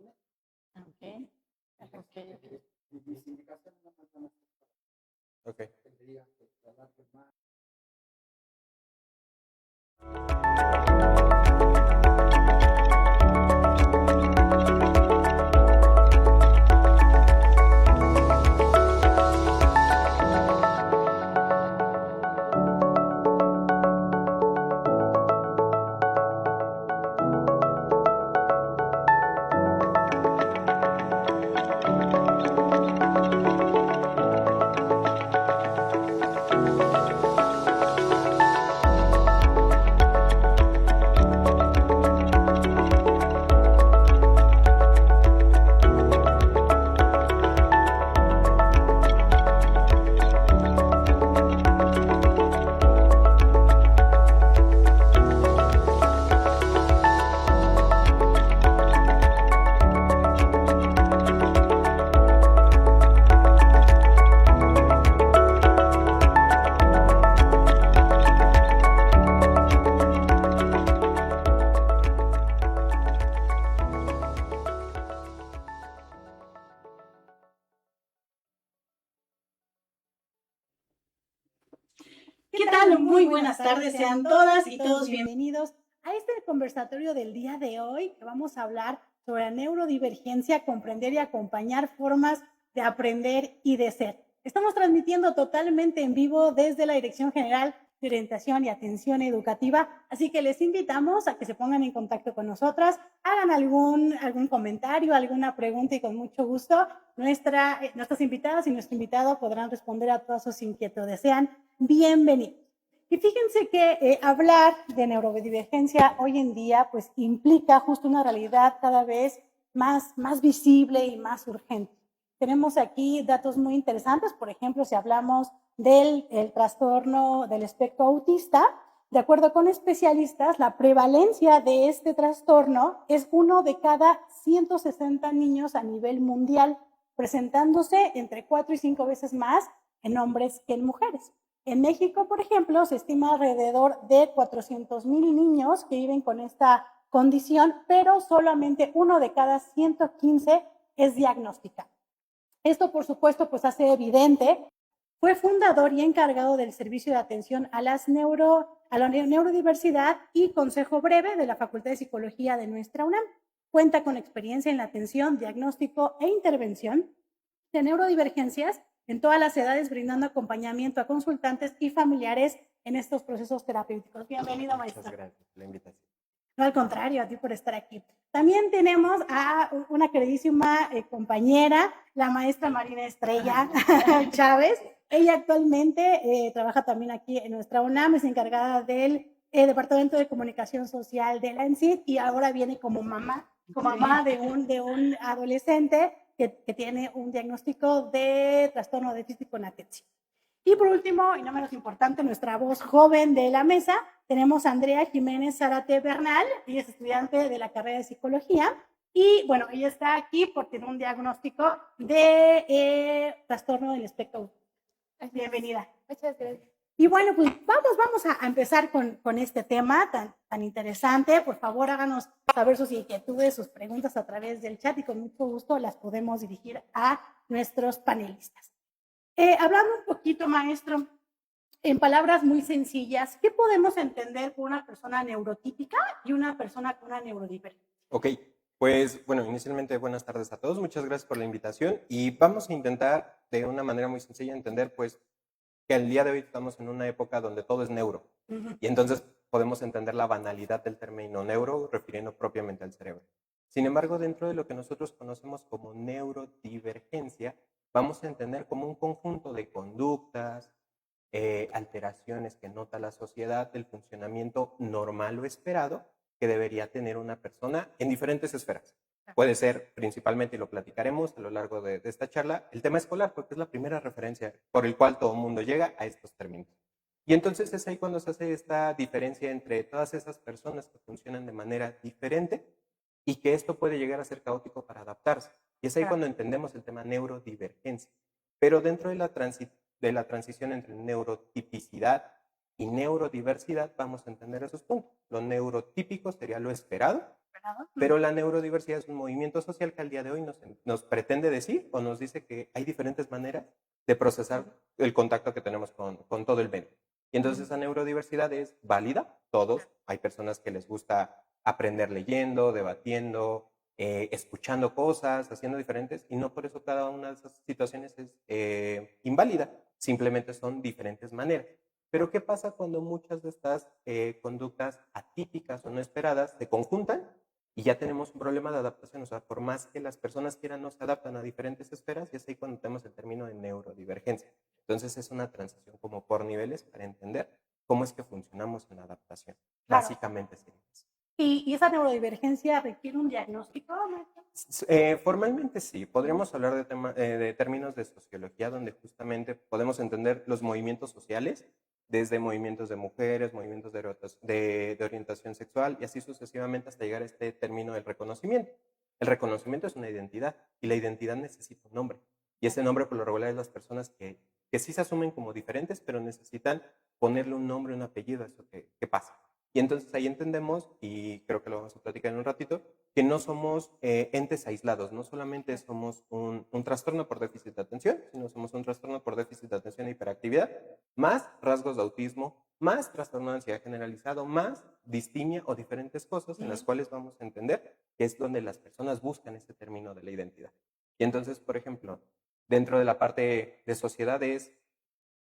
Ok. Ok. Mis indicaciones no me van a hacer. Ok. Tendría que trabajar más. ¿Qué tal? Muy buenas tardes, sean todas y todos bienvenidos a este conversatorio del día de hoy, que vamos a hablar sobre la neurodivergencia, comprender y acompañar formas de aprender y de ser. Estamos transmitiendo totalmente en vivo desde la Dirección General de Orientación y Atención Educativa, así que les invitamos a que se pongan en contacto con nosotras, hagan algún comentario, alguna pregunta y con mucho gusto nuestras invitadas y nuestro invitado podrán responder a todas sus inquietudes. Sean bienvenidos. Y fíjense que hablar de neurodivergencia hoy en día pues implica justo una realidad cada vez más visible y más urgente. Tenemos aquí datos muy interesantes, por ejemplo, si hablamos del trastorno del espectro autista, de acuerdo con especialistas, la prevalencia de este trastorno es 1 de cada 160 niños a nivel mundial, presentándose entre 4 y 5 veces más en hombres que en mujeres. En México, por ejemplo, se estima alrededor de 400,000 niños que viven con esta condición, pero solamente 1 de cada 115 es diagnosticado. Esto, por supuesto, pues hace evidente. Fue fundador y encargado del Servicio de Atención a la Neurodiversidad y Consejo Breve de la Facultad de Psicología de nuestra UNAM. Cuenta con experiencia en la atención, diagnóstico e intervención de neurodivergencias en todas las edades, brindando acompañamiento a consultantes y familiares en estos procesos terapéuticos. Bienvenido, maestro. Muchas gracias por la invitación. No, al contrario, a ti por estar aquí. También tenemos a una queridísima compañera, la maestra Marina Estrella Chávez. Ella actualmente trabaja también aquí en nuestra UNAM, es encargada del Departamento de Comunicación Social de la ENSID y ahora viene como mamá de un adolescente que tiene un diagnóstico de trastorno de déficit con atención. Y por último, y no menos importante, nuestra voz joven de la mesa, tenemos a Andrea Jiménez Zárate Bernal. Ella es estudiante de la carrera de Psicología y, bueno, ella está aquí por tener un diagnóstico de trastorno del espectro. Bienvenida. Muchas gracias. Y bueno, pues vamos a empezar con este tema tan interesante. Por favor, háganos saber sus inquietudes, sus preguntas a través del chat y con mucho gusto las podemos dirigir a nuestros panelistas. Hablando un poquito, maestro, en palabras muy sencillas, ¿qué podemos entender por una persona neurotípica y una persona con una neurodivergencia? Ok, pues bueno, inicialmente buenas tardes a todos, muchas gracias por la invitación y vamos a intentar de una manera muy sencilla entender pues que el día de hoy estamos en una época donde todo es neuro y entonces podemos entender la banalidad del término neuro refiriendo propiamente al cerebro. Sin embargo, dentro de lo que nosotros conocemos como neurodivergencia, vamos a entender como un conjunto de conductas, alteraciones que nota la sociedad del funcionamiento normal o esperado que debería tener una persona en diferentes esferas. Puede ser principalmente, y lo platicaremos a lo largo de esta charla, el tema escolar, porque es la primera referencia por el cual todo el mundo llega a estos términos. Y entonces es ahí cuando se hace esta diferencia entre todas esas personas que funcionan de manera diferente y que esto puede llegar a ser caótico para adaptarse. Y es ahí cuando entendemos el tema neurodivergencia. Pero dentro de la transición entre neurotipicidad y neurodiversidad vamos a entender esos puntos. Lo neurotípico sería lo esperado esperado. Pero la neurodiversidad es un movimiento social que al día de hoy nos pretende decir o nos dice que hay diferentes maneras de procesar el contacto que tenemos con todo el medio. Y entonces esa neurodiversidad es válida, todos. Hay personas que les gusta aprender leyendo, debatiendo, escuchando cosas, haciendo diferentes, y no por eso cada una de esas situaciones es inválida, simplemente son diferentes maneras. Pero ¿qué pasa cuando muchas de estas conductas atípicas o no esperadas se conjuntan y ya tenemos un problema de adaptación? O sea, por más que las personas quieran, no se adaptan a diferentes esferas, y es ahí cuando tenemos el término de neurodivergencia. Entonces es una transición como por niveles para entender cómo es que funcionamos en la adaptación. Claro. Básicamente sería eso. ¿Y esa neurodivergencia requiere un diagnóstico, maestra? Formalmente sí, podríamos hablar de términos de sociología, donde justamente podemos entender los movimientos sociales, desde movimientos de mujeres, movimientos de orientación sexual, y así sucesivamente hasta llegar a este término del reconocimiento. El reconocimiento es una identidad, y la identidad necesita un nombre. Y ese nombre por lo regular es las personas que sí se asumen como diferentes, pero necesitan ponerle un nombre, un apellido a eso que pasa. Y entonces ahí entendemos, y creo que lo vamos a platicar en un ratito, que no somos entes aislados, no solamente somos un trastorno por déficit de atención, sino somos un trastorno por déficit de atención e hiperactividad, más rasgos de autismo, más trastorno de ansiedad generalizado, más distimia o diferentes cosas en las cuales vamos a entender que es donde las personas buscan ese término de la identidad. Y entonces, por ejemplo, dentro de la parte de sociedades,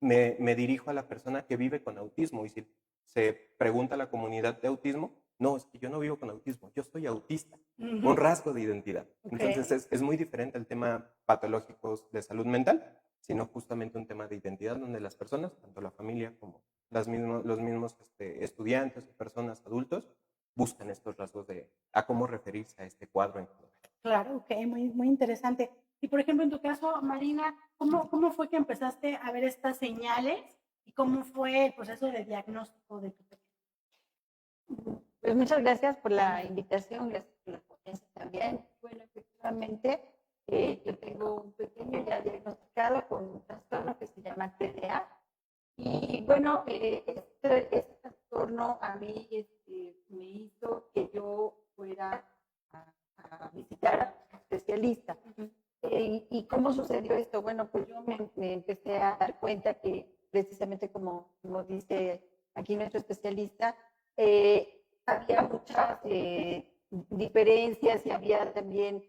me dirijo a la persona que vive con autismo, y si se pregunta a la comunidad de autismo, no, es que yo no vivo con autismo, yo soy autista, un rasgo de identidad. Okay. Entonces es muy diferente al tema patológicos de salud mental, sino justamente un tema de identidad donde las personas, tanto la familia como los mismos estudiantes o personas adultos, buscan estos rasgos a cómo referirse a este cuadro en concreto. Claro, ok, muy, muy interesante. Y por ejemplo, en tu caso, Marina, ¿cómo fue que empezaste a ver estas señales y cómo fue el proceso de diagnóstico de tu pequeño? Pues muchas gracias por la invitación, gracias por la confianza también. Bueno, efectivamente, yo tengo un pequeño ya diagnosticado con un trastorno que se llama TDA. Y bueno, este trastorno a mí me hizo que yo fuera a visitar a un especialista. ¿Y cómo sucedió esto? Bueno, pues yo me empecé a dar cuenta que precisamente como dice aquí nuestro especialista, había muchas diferencias y había también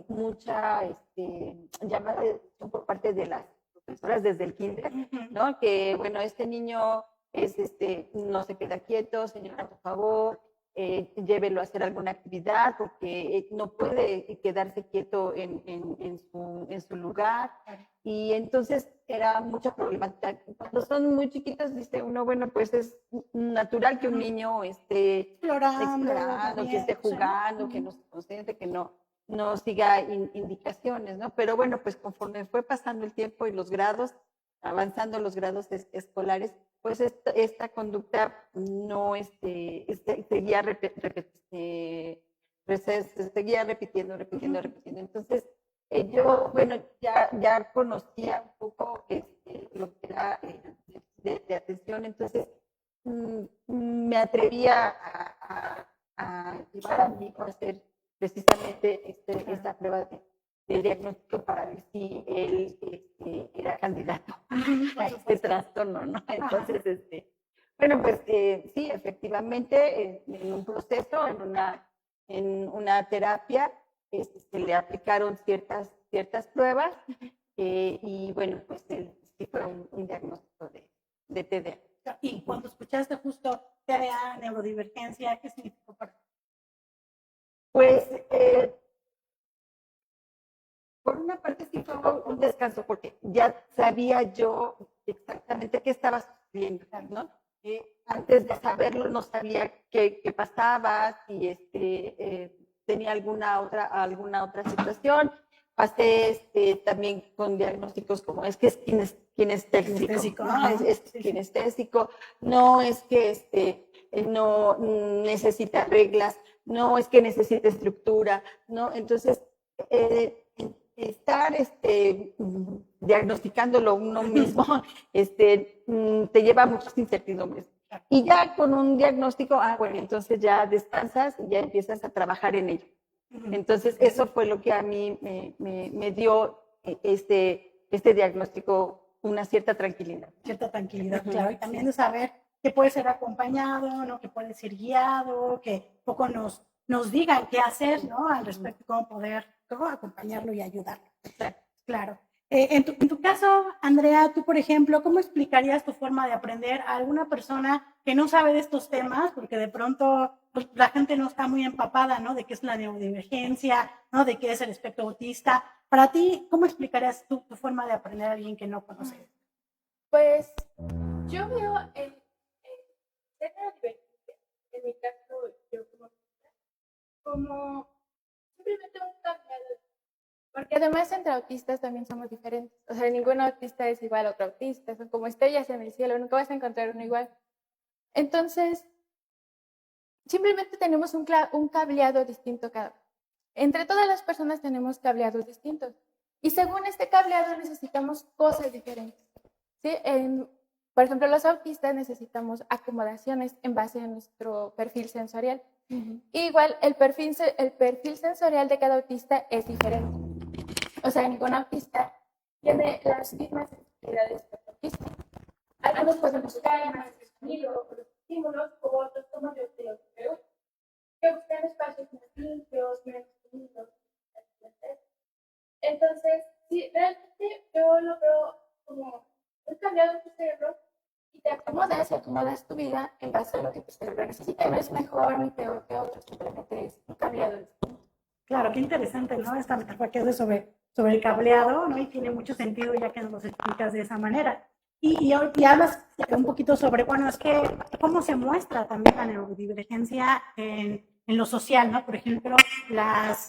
mucha llamada de atención por parte de las profesoras desde el kinder, ¿no? Que bueno, este niño no se queda quieto, señora, por favor, llévelo a hacer alguna actividad porque no puede quedarse quieto en su lugar. Y entonces era mucha problemática. Cuando son muy chiquitos, dice uno, bueno, pues es natural que un niño esté explorando, que esté jugando, que no se concentre, que no siga indicaciones, ¿no? Pero bueno, pues conforme fue pasando el tiempo y los grados, avanzando los grados escolares, pues esta conducta no seguía repitiendo. Entonces, yo, bueno, ya conocía un poco lo que era de atención, entonces me atrevía a llevar a mi hijo a hacer precisamente esta prueba de diagnóstico para ver si él era candidato a este trastorno, ¿no? Entonces, bueno, pues sí, efectivamente, en un proceso, en una terapia, se le aplicaron ciertas pruebas y bueno, pues sí fue un diagnóstico de TDA. Y cuando escuchaste justo TDA, neurodivergencia, ¿qué significó para ti? Pues por una parte sí fue un descanso, porque ya sabía yo exactamente qué estaba sucediendo, ¿no? Antes de saberlo no sabía qué pasaba, si tenía alguna otra situación. Pasé también con diagnósticos como es que es kinestésico, ¿no? Es kinestésico, no es que no necesita reglas, no es que necesite estructura, ¿no? Entonces, estar diagnosticándolo uno mismo te lleva a muchas incertidumbres. Y ya con un diagnóstico, bueno, entonces ya descansas y ya empiezas a trabajar en ello. Entonces, eso fue lo que a mí me dio este diagnóstico, una cierta tranquilidad. Cierta tranquilidad, claro, y también de saber que puede ser acompañado, ¿no? Que puede ser guiado, que poco nos digan qué hacer, ¿no? Al respecto, cómo poder acompañarlo y ayudarlo. Claro. En tu caso, Andrea, tú, por ejemplo, ¿cómo explicarías tu forma de aprender a alguna persona que no sabe de estos temas? Porque de pronto pues, la gente no está muy empapada, ¿no? De qué es la neurodivergencia, ¿no? De qué es el espectro autista. Para ti, ¿cómo explicarías tu forma de aprender a alguien que no conoce? Pues yo veo el neurodivergencia, en mi caso, yo como simplemente un cambiado. Porque además entre autistas también somos diferentes. O sea, ningún autista es igual a otro autista. Son como estrellas en el cielo, nunca vas a encontrar uno igual. Entonces, simplemente tenemos un cableado distinto cada uno. Entre todas las personas tenemos cableados distintos. Y según este cableado necesitamos cosas diferentes. ¿Sí? Por ejemplo, los autistas necesitamos acomodaciones en base a nuestro perfil sensorial. Igual, el perfil sensorial de cada autista es diferente. O sea, ningún autista tiene las mismas necesidades que el autista. Algunos pueden buscar más el sonido o los estímulos, o otros, como yo creo, que buscan espacios más limpios, menos sonidos. Entonces, sí, realmente yo lo veo como un cambiado en tu cerebro y te acomodas tu vida en base a lo que tu cerebro necesita. No es mejor ni peor que otro, simplemente es un cambiado distinto. Claro, qué interesante, ¿no? Esta metáfora que haces sobre el cableado, ¿no? Y tiene mucho sentido ya que nos lo explicas de esa manera. Y hablas un poquito sobre, bueno, es que cómo se muestra también la neurodivergencia en lo social, ¿no? Por ejemplo,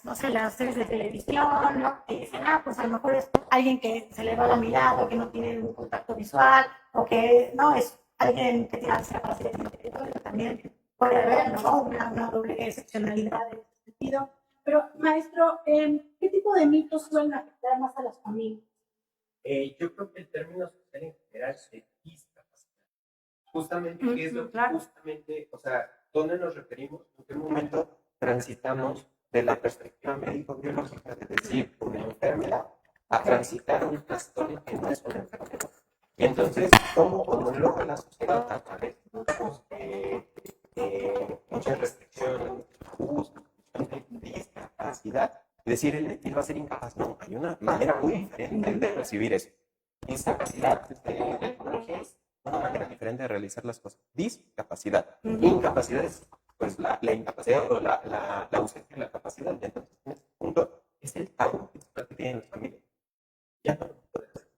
no sé, las series de televisión, ¿no? Que dicen, pues a lo mejor es alguien que se le va la mirada, que no tiene un contacto visual, o que no es alguien que tiene discapacidad intelectual, también puede haber, ¿no? Una doble excepcionalidad en ese sentido. Pero, maestro, ¿qué tipo de mitos suelen afectar más a las familias? Yo creo que el término social en general es discapacidad. Justamente, ¿qué es lo que claro. justamente, o sea, dónde nos referimos, en qué momento transitamos de la perspectiva médico-biológica de decir una enfermedad a transitar a un trastorno que no es una enfermedad? Y entonces, ¿cómo homologa la sociedad a través de muchas restricciones, de discapacidad? Decir, él va a ser incapaz. No, hay una manera muy diferente de recibir eso. Discapacidad desde la ecología es una manera diferente de realizar las cosas. Discapacidad. Incapacidad es pues, la incapacidad o la ausencia de la capacidad. Entonces, en este punto, es el tabú que tienen las familias. Ya no lo puede hacer.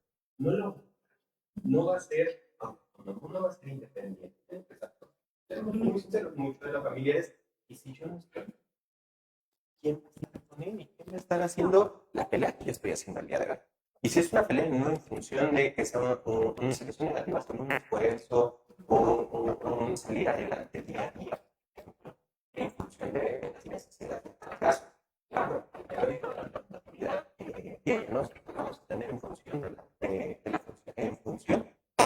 No va a ser autónomo, no va a ser independiente. Exacto. Muy sincero, mucho de la familia es, ¿y si yo no estoy? ¿Quién va a estar con él? ¿Y quién va a estar haciendo la pelea que yo estoy haciendo al día de hoy? Y si es una pelea no en función de que sea una selección negativa, con un esfuerzo o un salir adelante día a día, en función de las necesidades de cada caso. Claro, la actividad diaria vamos a tener en función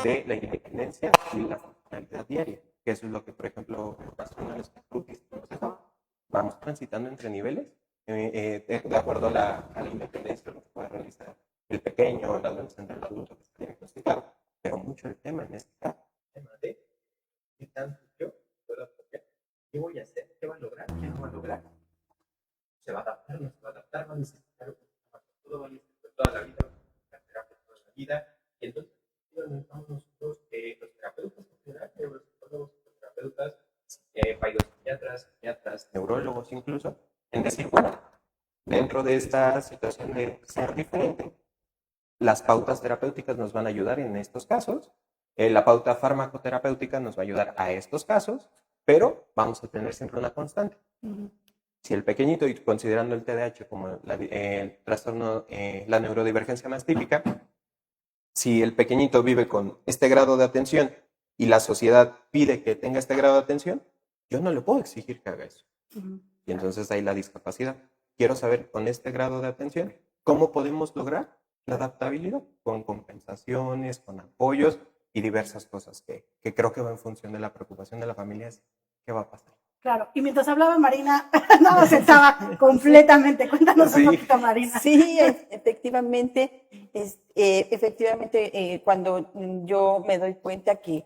de la independencia y la funcionalidad diaria, que eso es lo que, por ejemplo, pasa con los vamos transitando entre niveles de acuerdo a la independencia de lo que pueda realizar el pequeño, el adolescente, el adulto que está diagnosticado. Pero mucho el tema en este caso, el tema de qué tanto yo puedo apoyar, qué voy a hacer, qué va a lograr, qué no va a lograr. Se va a adaptar, no se va a adaptar, va a necesitar todo, va a necesitar toda la vida, va a necesitar terapia toda la vida. Y entonces, necesitamos nosotros, los terapeutas en general, neuropsicólogos, terapeutas, psiquiatras, neurólogos incluso, en decir, bueno, dentro de esta situación de ser diferente, las pautas terapéuticas nos van a ayudar en estos casos, la pauta farmacoterapéutica nos va a ayudar a estos casos, pero vamos a tener siempre una constante. Si el pequeñito, y considerando el TDAH como el trastorno, la neurodivergencia más típica, si el pequeñito vive con este grado de atención y la sociedad pide que tenga este grado de atención, yo no le puedo exigir que haga eso. Y entonces hay la discapacidad. Quiero saber con este grado de atención, ¿cómo podemos lograr la adaptabilidad? Con compensaciones, con apoyos, y diversas cosas que creo que va en función de la preocupación de la familia es qué va a pasar. Claro, y mientras hablaba Marina, no se estaba completamente. Cuéntanos Sí. un poquito, Marina. Sí, efectivamente, cuando yo me doy cuenta que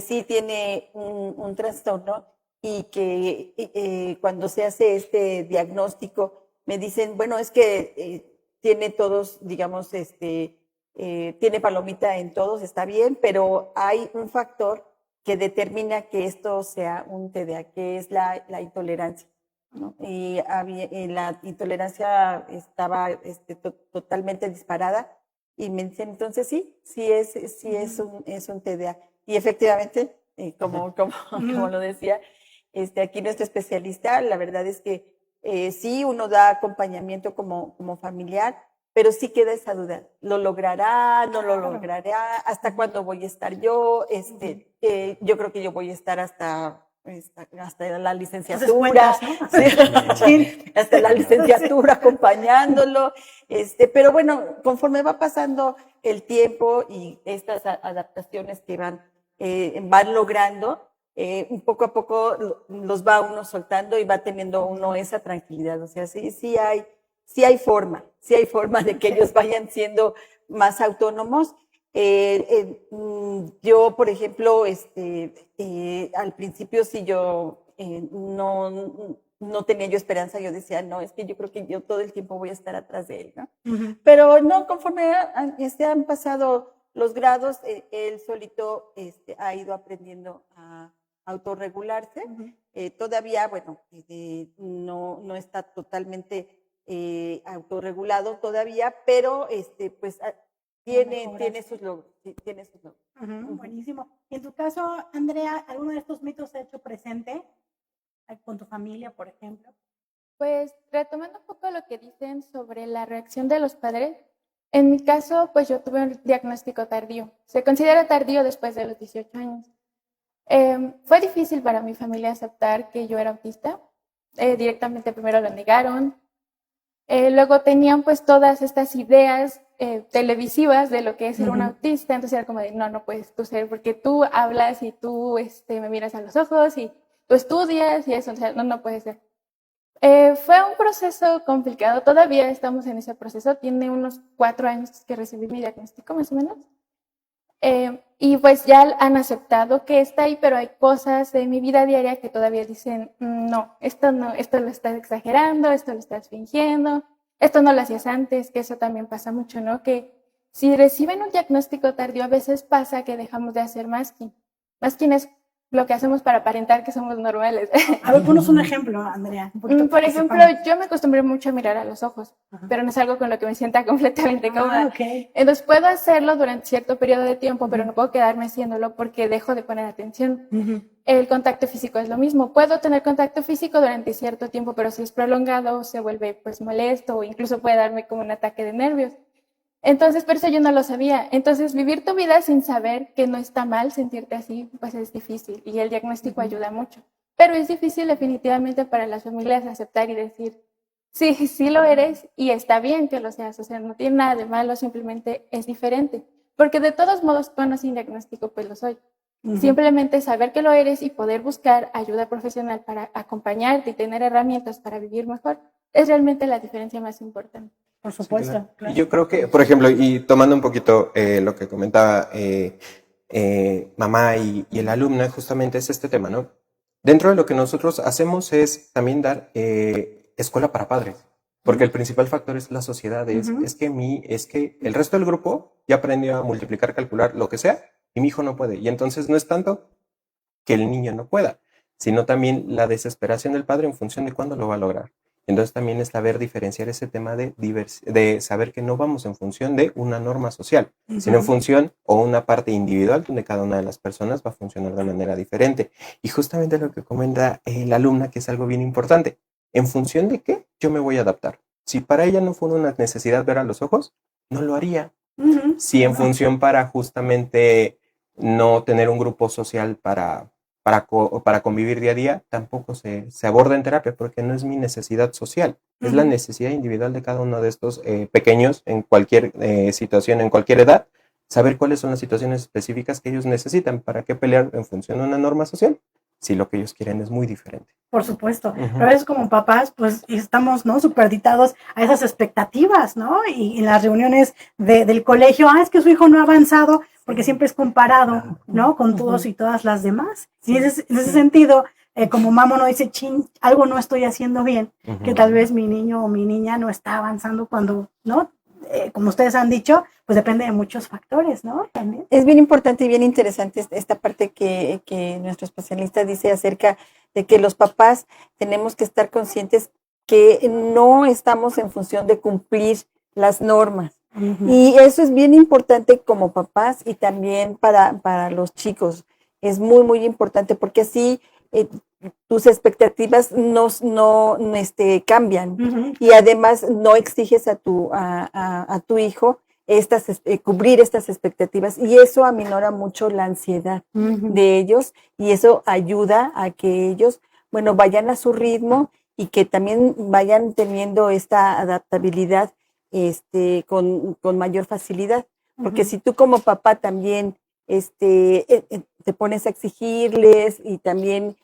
sí tiene un trastorno y que cuando se hace este diagnóstico me dicen, bueno, es que tiene todos, digamos, tiene palomita en todos, está bien, pero hay un factor que determina que esto sea un TDA, que es la intolerancia, ¿no? Y la intolerancia estaba totalmente disparada y me dicen, entonces sí es un TDA. Y efectivamente, como lo decía, aquí nuestro especialista, la verdad es que sí uno da acompañamiento como familiar, pero sí queda esa duda, ¿lo logrará? ¿No lo logrará? ¿Hasta cuándo voy a estar yo? Yo creo que yo voy a estar hasta la licenciatura, sí, hasta la licenciatura acompañándolo, pero bueno, conforme va pasando el tiempo y estas adaptaciones que van logrando, poco a poco los va uno soltando y va teniendo uno esa tranquilidad, o sea, sí hay forma de que ellos vayan siendo más autónomos. Yo, por ejemplo, al principio sí yo no tenía yo esperanza, yo decía, no, es que yo creo que yo todo el tiempo voy a estar atrás de él, ¿no? Pero no, conforme han pasado los grados, él solito ha ido aprendiendo a autorregularse. Todavía, bueno, no está totalmente autorregulado todavía, pero pues tiene sus logros, sí, tiene sus logros. Buenísimo. Y en tu caso, Andrea, ¿alguno de estos mitos se ha hecho presente con tu familia, por ejemplo? Pues retomando un poco lo que dicen sobre la reacción de los padres, en mi caso, pues yo tuve un diagnóstico tardío. Se considera tardío después de los 18 años. Fue difícil para mi familia aceptar que yo era autista. Directamente primero lo negaron. Luego tenían pues todas estas ideas televisivas de lo que es ser un autista. Entonces era como de, no puedes tú ser, porque tú hablas y tú me miras a los ojos y tú estudias y eso, o sea, no puede ser. Fue un proceso complicado, todavía estamos en ese proceso, tiene unos 4 años que recibí mi diagnóstico más o menos, y pues ya han aceptado que está ahí, pero hay cosas de mi vida diaria que todavía dicen, no, esto lo estás exagerando, esto lo estás fingiendo, esto no lo hacías antes, que eso también pasa mucho, ¿no? Que si reciben un diagnóstico tardío, a veces pasa que dejamos de hacer masking. Masking es lo que hacemos para aparentar que somos normales. A ver, ponos un ejemplo, Andrea. Por ejemplo, yo me acostumbré mucho a mirar a los ojos, pero no es algo con lo que me sienta completamente cómoda. Okay. Entonces puedo hacerlo durante cierto periodo de tiempo, pero no puedo quedarme haciéndolo porque dejo de poner atención. El contacto físico es lo mismo. Puedo tener contacto físico durante cierto tiempo, pero si es prolongado se vuelve pues molesto o incluso puede darme como un ataque de nervios. Entonces, por eso yo no lo sabía. Entonces, vivir tu vida sin saber que no está mal sentirte así, pues es difícil y el diagnóstico ayuda mucho. Pero es difícil definitivamente para las familias aceptar y decir, sí lo eres y está bien que lo seas. O sea, no tiene nada de malo, simplemente es diferente. Porque de todos modos, con o sin diagnóstico, pues lo soy. Simplemente saber que lo eres y poder buscar ayuda profesional para acompañarte y tener herramientas para vivir mejor es realmente la diferencia más importante. Por supuesto. Sí, claro. Claro. Y yo creo que, por ejemplo, y tomando un poquito lo que comentaba mamá y el alumna, justamente es este tema, ¿no? Dentro de lo que nosotros hacemos es también dar escuela para padres, porque el principal factor es la sociedad, es que el resto del grupo ya aprendió a multiplicar, calcular, lo que sea, y mi hijo no puede. Y entonces no es tanto que el niño no pueda, sino también la desesperación del padre en función de cuándo lo va a lograr. Entonces también es saber diferenciar ese tema de saber que no vamos en función de una norma social, sino en función o una parte individual donde cada una de las personas va a funcionar de manera diferente. Y justamente lo que comenta la alumna, que es algo bien importante, ¿en función de qué yo me voy a adaptar? Si para ella no fuera una necesidad ver a los ojos, no lo haría. Si en función para justamente no tener un grupo social para convivir día a día, tampoco se aborda en terapia porque no es mi necesidad social, es la necesidad individual de cada uno de estos pequeños en cualquier situación, en cualquier edad, saber cuáles son las situaciones específicas que ellos necesitan, para qué pelear en función de una norma social, si lo que ellos quieren es muy diferente. Por supuesto, Ujú. pero a veces como papás, pues estamos, ¿no? Superditados a esas expectativas, ¿no? Y en las reuniones del colegio, es que su hijo no ha avanzado porque siempre es comparado, ¿no? Con todos y todas las demás. Y en ese sentido, como mamá uno dice, chin, algo no estoy haciendo bien, que tal vez mi niño o mi niña no está avanzando cuando, ¿no? Como ustedes han dicho, pues depende de muchos factores, ¿no? También. Es bien importante y bien interesante esta parte que nuestro especialista dice acerca de que los papás tenemos que estar conscientes que no estamos en función de cumplir las normas. Y eso es bien importante como papás y también para los chicos. Es muy, muy importante porque así tus expectativas no cambian. Y además no exiges a tu hijo cubrir estas expectativas, y eso aminora mucho la ansiedad de ellos, y eso ayuda a que ellos, bueno, vayan a su ritmo y que también vayan teniendo esta adaptabilidad con mayor facilidad. Porque si tú como papá también te pones a exigirles y también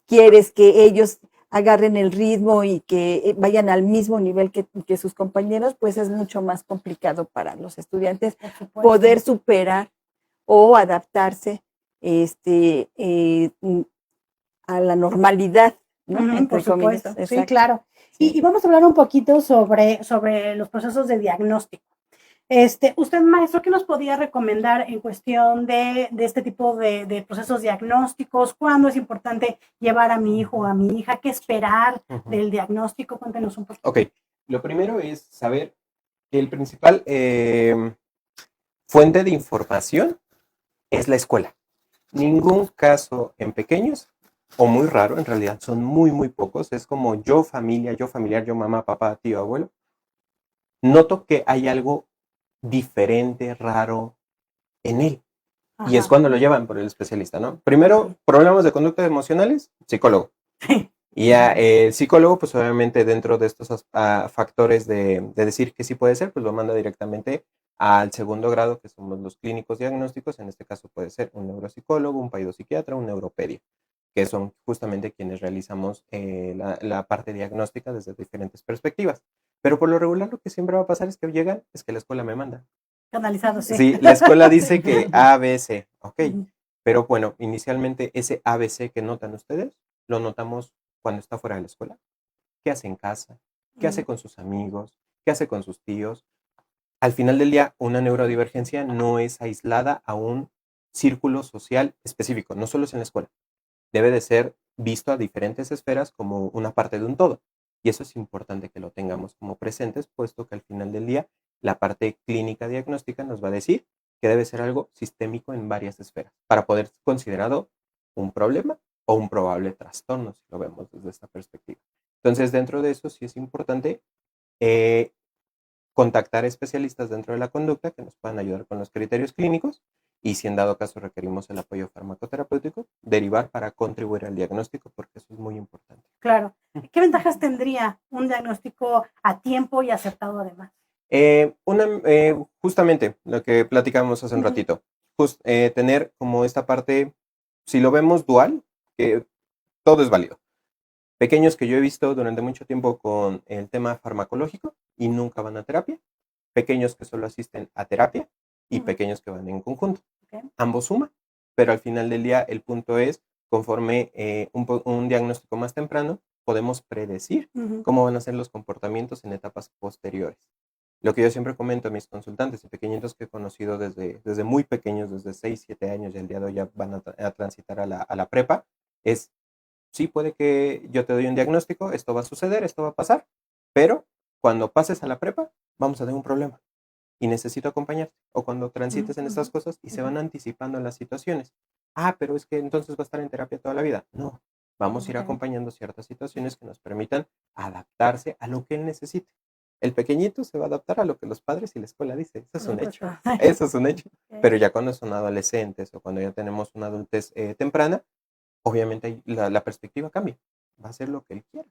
quieres que ellos agarren el ritmo y que vayan al mismo nivel que sus compañeros, pues es mucho más complicado para los estudiantes poder superar o adaptarse a la normalidad, ¿no? Por supuesto, comillas. sí, claro. Y vamos a hablar un poquito sobre los procesos de diagnóstico. Usted, maestro, ¿qué nos podría recomendar en cuestión de este tipo de procesos diagnósticos? ¿Cuándo es importante llevar a mi hijo o a mi hija? ¿Qué esperar del diagnóstico? Cuéntenos un poquito. Ok, lo primero es saber que el principal fuente de información es la escuela. Ningún caso en pequeños, o muy raro, en realidad son muy, muy pocos, es como yo familiar, yo mamá, papá, tío, abuelo, noto que hay algo diferente, raro en él. Y es cuando lo llevan por el especialista, ¿no? Primero, problemas de conducta emocionales, psicólogo. Y ya el psicólogo, pues obviamente dentro de estos factores de decir que sí puede ser, pues lo manda directamente al segundo grado, que somos los clínicos diagnósticos. En este caso puede ser un neuropsicólogo, un paidopsiquiatra, un neuropedia, que son justamente quienes realizamos la parte diagnóstica desde diferentes perspectivas. Pero por lo regular lo que siempre va a pasar es que llegan, es que la escuela me manda. Canalizados, sí. Sí, la escuela dice que ABC, ok. Pero bueno, inicialmente ese ABC que notan ustedes, lo notamos cuando está fuera de la escuela. ¿Qué hace en casa? ¿Qué hace con sus amigos? ¿Qué hace con sus tíos? Al final del día, una neurodivergencia no es aislada a un círculo social específico, no solo es en la escuela. Debe de ser visto a diferentes esferas como una parte de un todo. Y eso es importante que lo tengamos como presentes, puesto que al final del día la parte clínica diagnóstica nos va a decir que debe ser algo sistémico en varias esferas para poder ser considerado un problema o un probable trastorno, si lo vemos desde esta perspectiva. Entonces, dentro de eso sí es importante contactar especialistas dentro de la conducta que nos puedan ayudar con los criterios clínicos, y si en dado caso requerimos el apoyo farmacoterapéutico, derivar para contribuir al diagnóstico, porque eso es muy importante. Claro. ¿Qué ventajas tendría un diagnóstico a tiempo y acertado además? Justamente lo que platicamos hace un ratito, tener como esta parte, si lo vemos dual, que todo es válido. Pequeños que yo he visto durante mucho tiempo con el tema farmacológico y nunca van a terapia, pequeños que solo asisten a terapia y pequeños que van en conjunto. Ambos suman, pero al final del día el punto es, conforme un diagnóstico más temprano, podemos predecir cómo van a ser los comportamientos en etapas posteriores. Lo que yo siempre comento a mis consultantes y pequeñitos que he conocido desde muy pequeños, desde 6, 7 años y el día de hoy ya van a transitar a la prepa, es, sí puede que yo te doy un diagnóstico, esto va a suceder, esto va a pasar, pero cuando pases a la prepa, vamos a tener un problema y necesito acompañarte. O cuando transites en estas cosas y se van anticipando las situaciones. Pero es que entonces va a estar en terapia toda la vida. No, vamos a ir acompañando ciertas situaciones que nos permitan adaptarse a lo que él necesite. El pequeñito se va a adaptar a lo que los padres y la escuela dicen. Eso es un hecho. Eso es un hecho. Pero ya cuando son adolescentes o cuando ya tenemos una adultez temprana, obviamente la perspectiva cambia. Va a ser lo que él quiera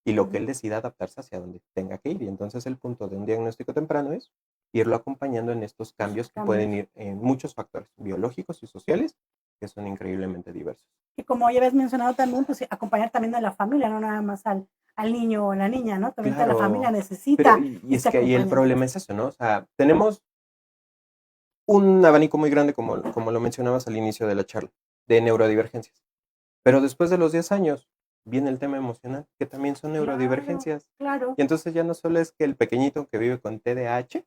y lo que él decida adaptarse hacia donde tenga que ir. Y entonces el punto de un diagnóstico temprano es irlo acompañando en estos cambios que pueden ir en muchos factores biológicos y sociales que son increíblemente diversos. Y como ya habías mencionado también, pues acompañar también a la familia, no nada más al niño o la niña, ¿no? También toda la familia Claro, necesita y es este que ahí el acompañamiento. problema es eso, ¿no? O sea, tenemos un abanico muy grande, como lo mencionabas al inicio de la charla, de neurodivergencias. Pero después de los 10 años viene el tema emocional, que también son neurodivergencias. Claro. Y entonces ya no solo es que el pequeñito que vive con TDAH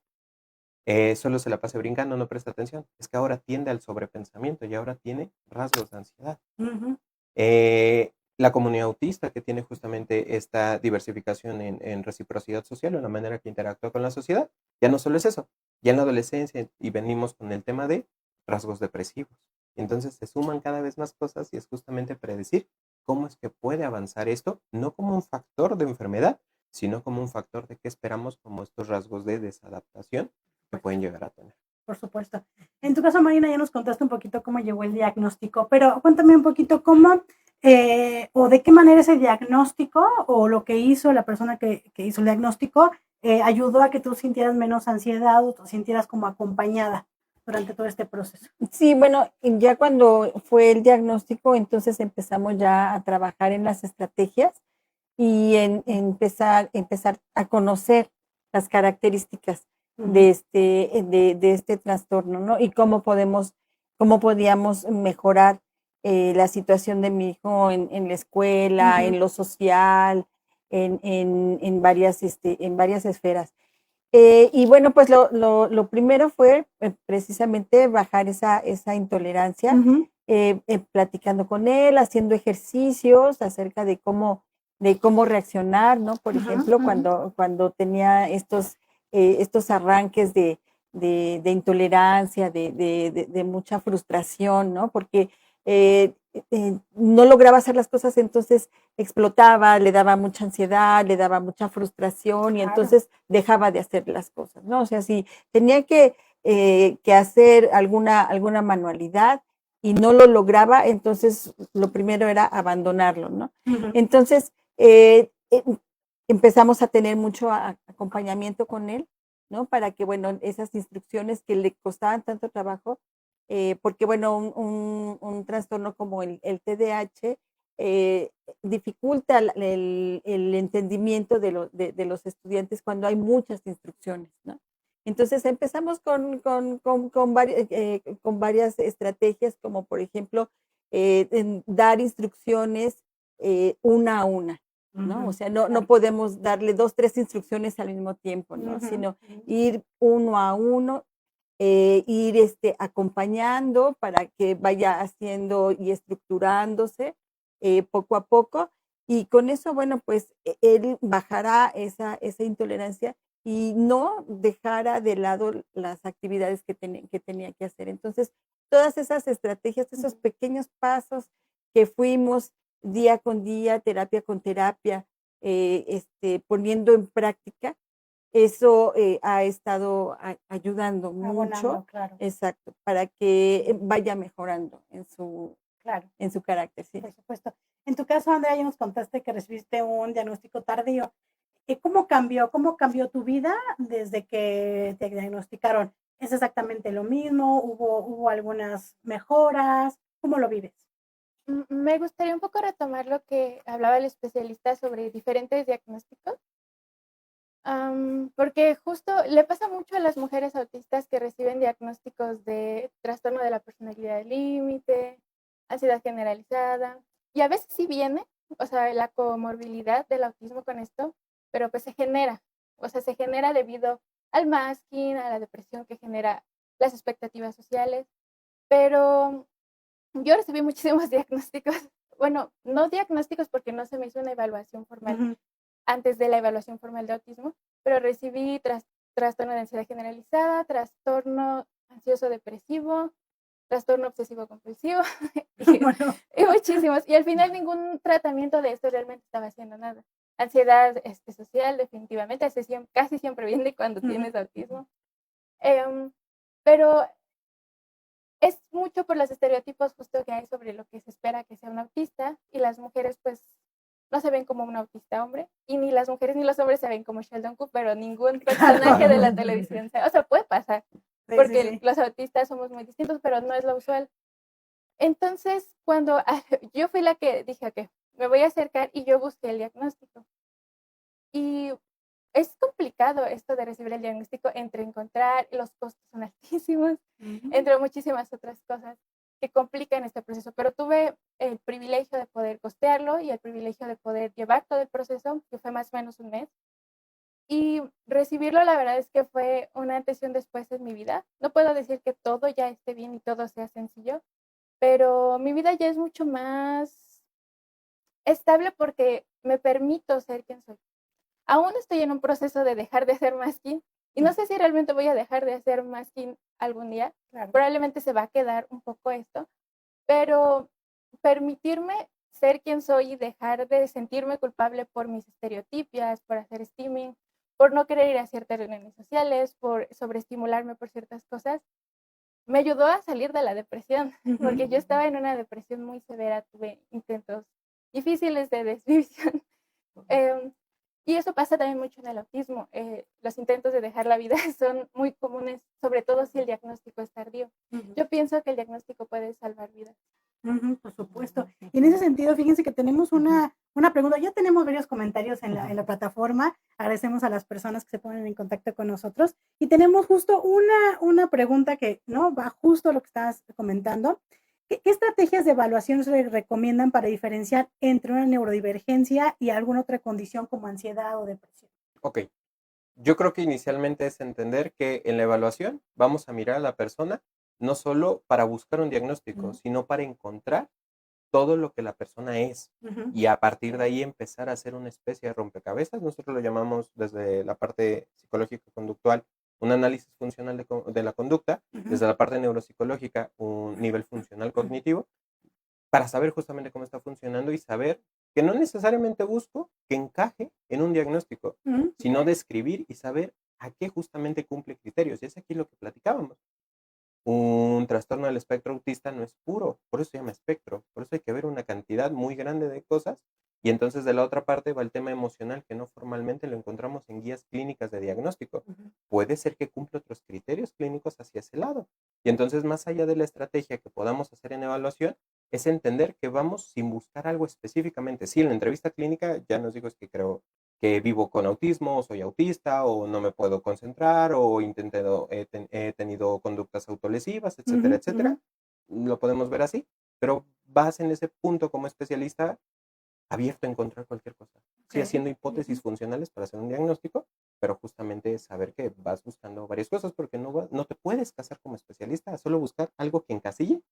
solo se la pase brincando, no presta atención. Es que ahora tiende al sobrepensamiento y ahora tiene rasgos de ansiedad. Ujú. La comunidad autista que tiene justamente esta diversificación en reciprocidad social o en la manera que interactúa con la sociedad, ya no solo es eso, ya en la adolescencia y venimos con el tema de rasgos depresivos. Entonces se suman cada vez más cosas y es justamente predecir cómo es que puede avanzar esto, no como un factor de enfermedad, sino como un factor de qué esperamos como estos rasgos de desadaptación que pueden llegar a tener. Por supuesto. En tu caso, Marina, ya nos contaste un poquito cómo llegó el diagnóstico, pero cuéntame un poquito cómo o de qué manera ese diagnóstico o lo que hizo la persona que hizo el diagnóstico ayudó a que tú sintieras menos ansiedad o te sintieras como acompañada durante todo este proceso. Sí, bueno, ya cuando fue el diagnóstico, entonces empezamos ya a trabajar en las estrategias y en empezar a conocer las características de este trastorno, ¿no? Y cómo podíamos mejorar la situación de mi hijo en la escuela, en lo social, en varias esferas. Y bueno, pues lo primero fue precisamente bajar esa intolerancia, platicando con él, haciendo ejercicios acerca de cómo reaccionar, ¿no? Por ejemplo, cuando tenía estos arranques de intolerancia, de mucha frustración, ¿no? Porque no lograba hacer las cosas, entonces explotaba, le daba mucha ansiedad, le daba mucha frustración y entonces dejaba de hacer las cosas, ¿no? O sea, si tenía que hacer alguna manualidad y no lo lograba, entonces lo primero era abandonarlo, ¿no? Entonces, empezamos a tener mucho acompañamiento con él, ¿no? Para que, bueno, esas instrucciones que le costaban tanto trabajo, porque, bueno, un trastorno como el TDAH dificulta el entendimiento de los estudiantes cuando hay muchas instrucciones, ¿no? Entonces empezamos con varias estrategias, como por ejemplo, dar instrucciones una a una, ¿no? O sea, no podemos darle 2, 3 instrucciones al mismo tiempo, ¿no? Sino ir uno a uno, ir acompañando para que vaya haciendo y estructurándose poco a poco. Y con eso, bueno, pues él bajará esa intolerancia y no dejara de lado las actividades que tenía que hacer. Entonces, todas esas estrategias, esos pequeños pasos que fuimos día con día, terapia con terapia, poniendo en práctica, eso ha estado ayudando mucho, claro. exacto, para que vaya mejorando Claro. en su carácter, sí. Por supuesto. En tu caso, Andrea, ya nos contaste que recibiste un diagnóstico tardío. ¿Cómo cambió tu vida desde que te diagnosticaron? ¿Es exactamente lo mismo? ¿Hubo algunas mejoras? ¿Cómo lo vives? Me gustaría un poco retomar lo que hablaba el especialista sobre diferentes diagnósticos, porque justo le pasa mucho a las mujeres autistas que reciben diagnósticos de trastorno de la personalidad límite, ansiedad generalizada, y a veces sí viene, o sea, la comorbilidad del autismo con esto, pero pues se genera debido al masking, a la depresión que genera las expectativas sociales, pero yo recibí muchísimos diagnósticos, bueno, no diagnósticos porque no se me hizo una evaluación formal antes de la evaluación formal de autismo, pero recibí trastorno de ansiedad generalizada, trastorno ansioso depresivo, trastorno obsesivo compulsivo y muchísimos. Y al final ningún tratamiento de esto realmente estaba haciendo nada. Ansiedad social definitivamente, casi siempre viene cuando tienes autismo. Pero es mucho por los estereotipos justo que hay sobre lo que se espera que sea un autista y las mujeres pues no se ven como un autista hombre, y ni las mujeres ni los hombres se ven como Sheldon Cooper o ningún personaje de la televisión. O sea, puede pasar, porque los autistas somos muy distintos, pero no es lo usual. Entonces, cuando yo fui la que dije, ok, me voy a acercar y yo busqué el diagnóstico. Y es complicado esto de recibir el diagnóstico entre encontrar, los costos son altísimos, entre muchísimas otras cosas que complican este proceso, pero tuve el privilegio de poder costearlo y el privilegio de poder llevar todo el proceso, que fue más o menos un mes. Y recibirlo, la verdad es que fue una antes y un después en mi vida. No puedo decir que todo ya esté bien y todo sea sencillo, pero mi vida ya es mucho más estable porque me permito ser quien soy. Aún estoy en un proceso de dejar de hacer masking y no sé si realmente voy a dejar de hacer masking algún día. Claro. Probablemente se va a quedar un poco esto, pero permitirme ser quien soy y dejar de sentirme culpable por mis estereotipias, por hacer steaming, por no querer ir a ciertas reuniones sociales, por sobreestimularme por ciertas cosas, me ayudó a salir de la depresión, porque yo estaba en una depresión muy severa, tuve intentos difíciles de desviación. Y eso pasa también mucho en el autismo. Los intentos de dejar la vida son muy comunes, sobre todo si el diagnóstico es tardío. Yo pienso que el diagnóstico puede salvar vidas. Por supuesto. Y en ese sentido, fíjense que tenemos una pregunta. Ya tenemos varios comentarios en la plataforma. Agradecemos a las personas que se ponen en contacto con nosotros. Y tenemos justo una pregunta que no va justo a lo que estabas comentando. ¿Qué estrategias de evaluación se recomiendan para diferenciar entre una neurodivergencia y alguna otra condición como ansiedad o depresión? Ok. Yo creo que inicialmente es entender que en la evaluación vamos a mirar a la persona no solo para buscar un diagnóstico, sino para encontrar todo lo que la persona es y a partir de ahí empezar a hacer una especie de rompecabezas. Nosotros lo llamamos desde la parte psicológica conductual un análisis funcional de la conducta, desde la parte neuropsicológica un nivel funcional cognitivo, para saber justamente cómo está funcionando y saber que no necesariamente busco que encaje en un diagnóstico, sino describir y saber a qué justamente cumple criterios. Y es aquí lo que platicábamos. Un trastorno del espectro autista no es puro, por eso se llama espectro, por eso hay que ver una cantidad muy grande de cosas. Y entonces de la otra parte va el tema emocional, que no formalmente lo encontramos en guías clínicas de diagnóstico. Puede ser que cumpla otros criterios clínicos hacia ese lado. Y entonces, más allá de la estrategia que podamos hacer en evaluación, es entender que vamos sin buscar algo específicamente. Sí, en la entrevista clínica ya nos digo, es que creo que vivo con autismo, o soy autista, o no me puedo concentrar, o he tenido conductas autolesivas, etcétera, etcétera. Lo podemos ver así, pero vas en ese punto como especialista abierto a encontrar cualquier cosa. Sí, haciendo hipótesis funcionales para hacer un diagnóstico, pero justamente saber que vas buscando varias cosas, porque no te puedes casar como especialista a solo buscar algo que encasille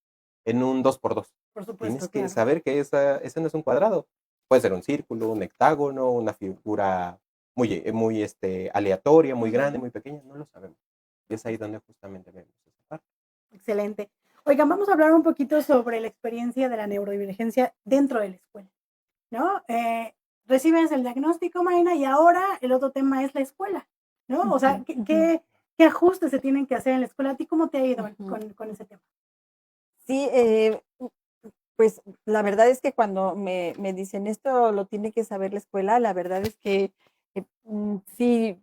en un 2x2. Por supuesto, Tienes que saber que ese no es un cuadrado. Puede ser un círculo, un hectágono, una figura muy aleatoria, muy grande, muy pequeña, no lo sabemos. Y es ahí donde justamente vemos esa parte. Excelente. Oigan, vamos a hablar un poquito sobre la experiencia de la neurodivergencia dentro de la escuela, ¿no? Recibes el diagnóstico, Marina, y ahora el otro tema es la escuela, ¿no? O sea, ¿qué ajustes se tienen que hacer en la escuela? ¿A ti cómo te ha ido con ese tema? Sí, pues la verdad es que cuando me dicen esto lo tiene que saber la escuela, la verdad es que sí,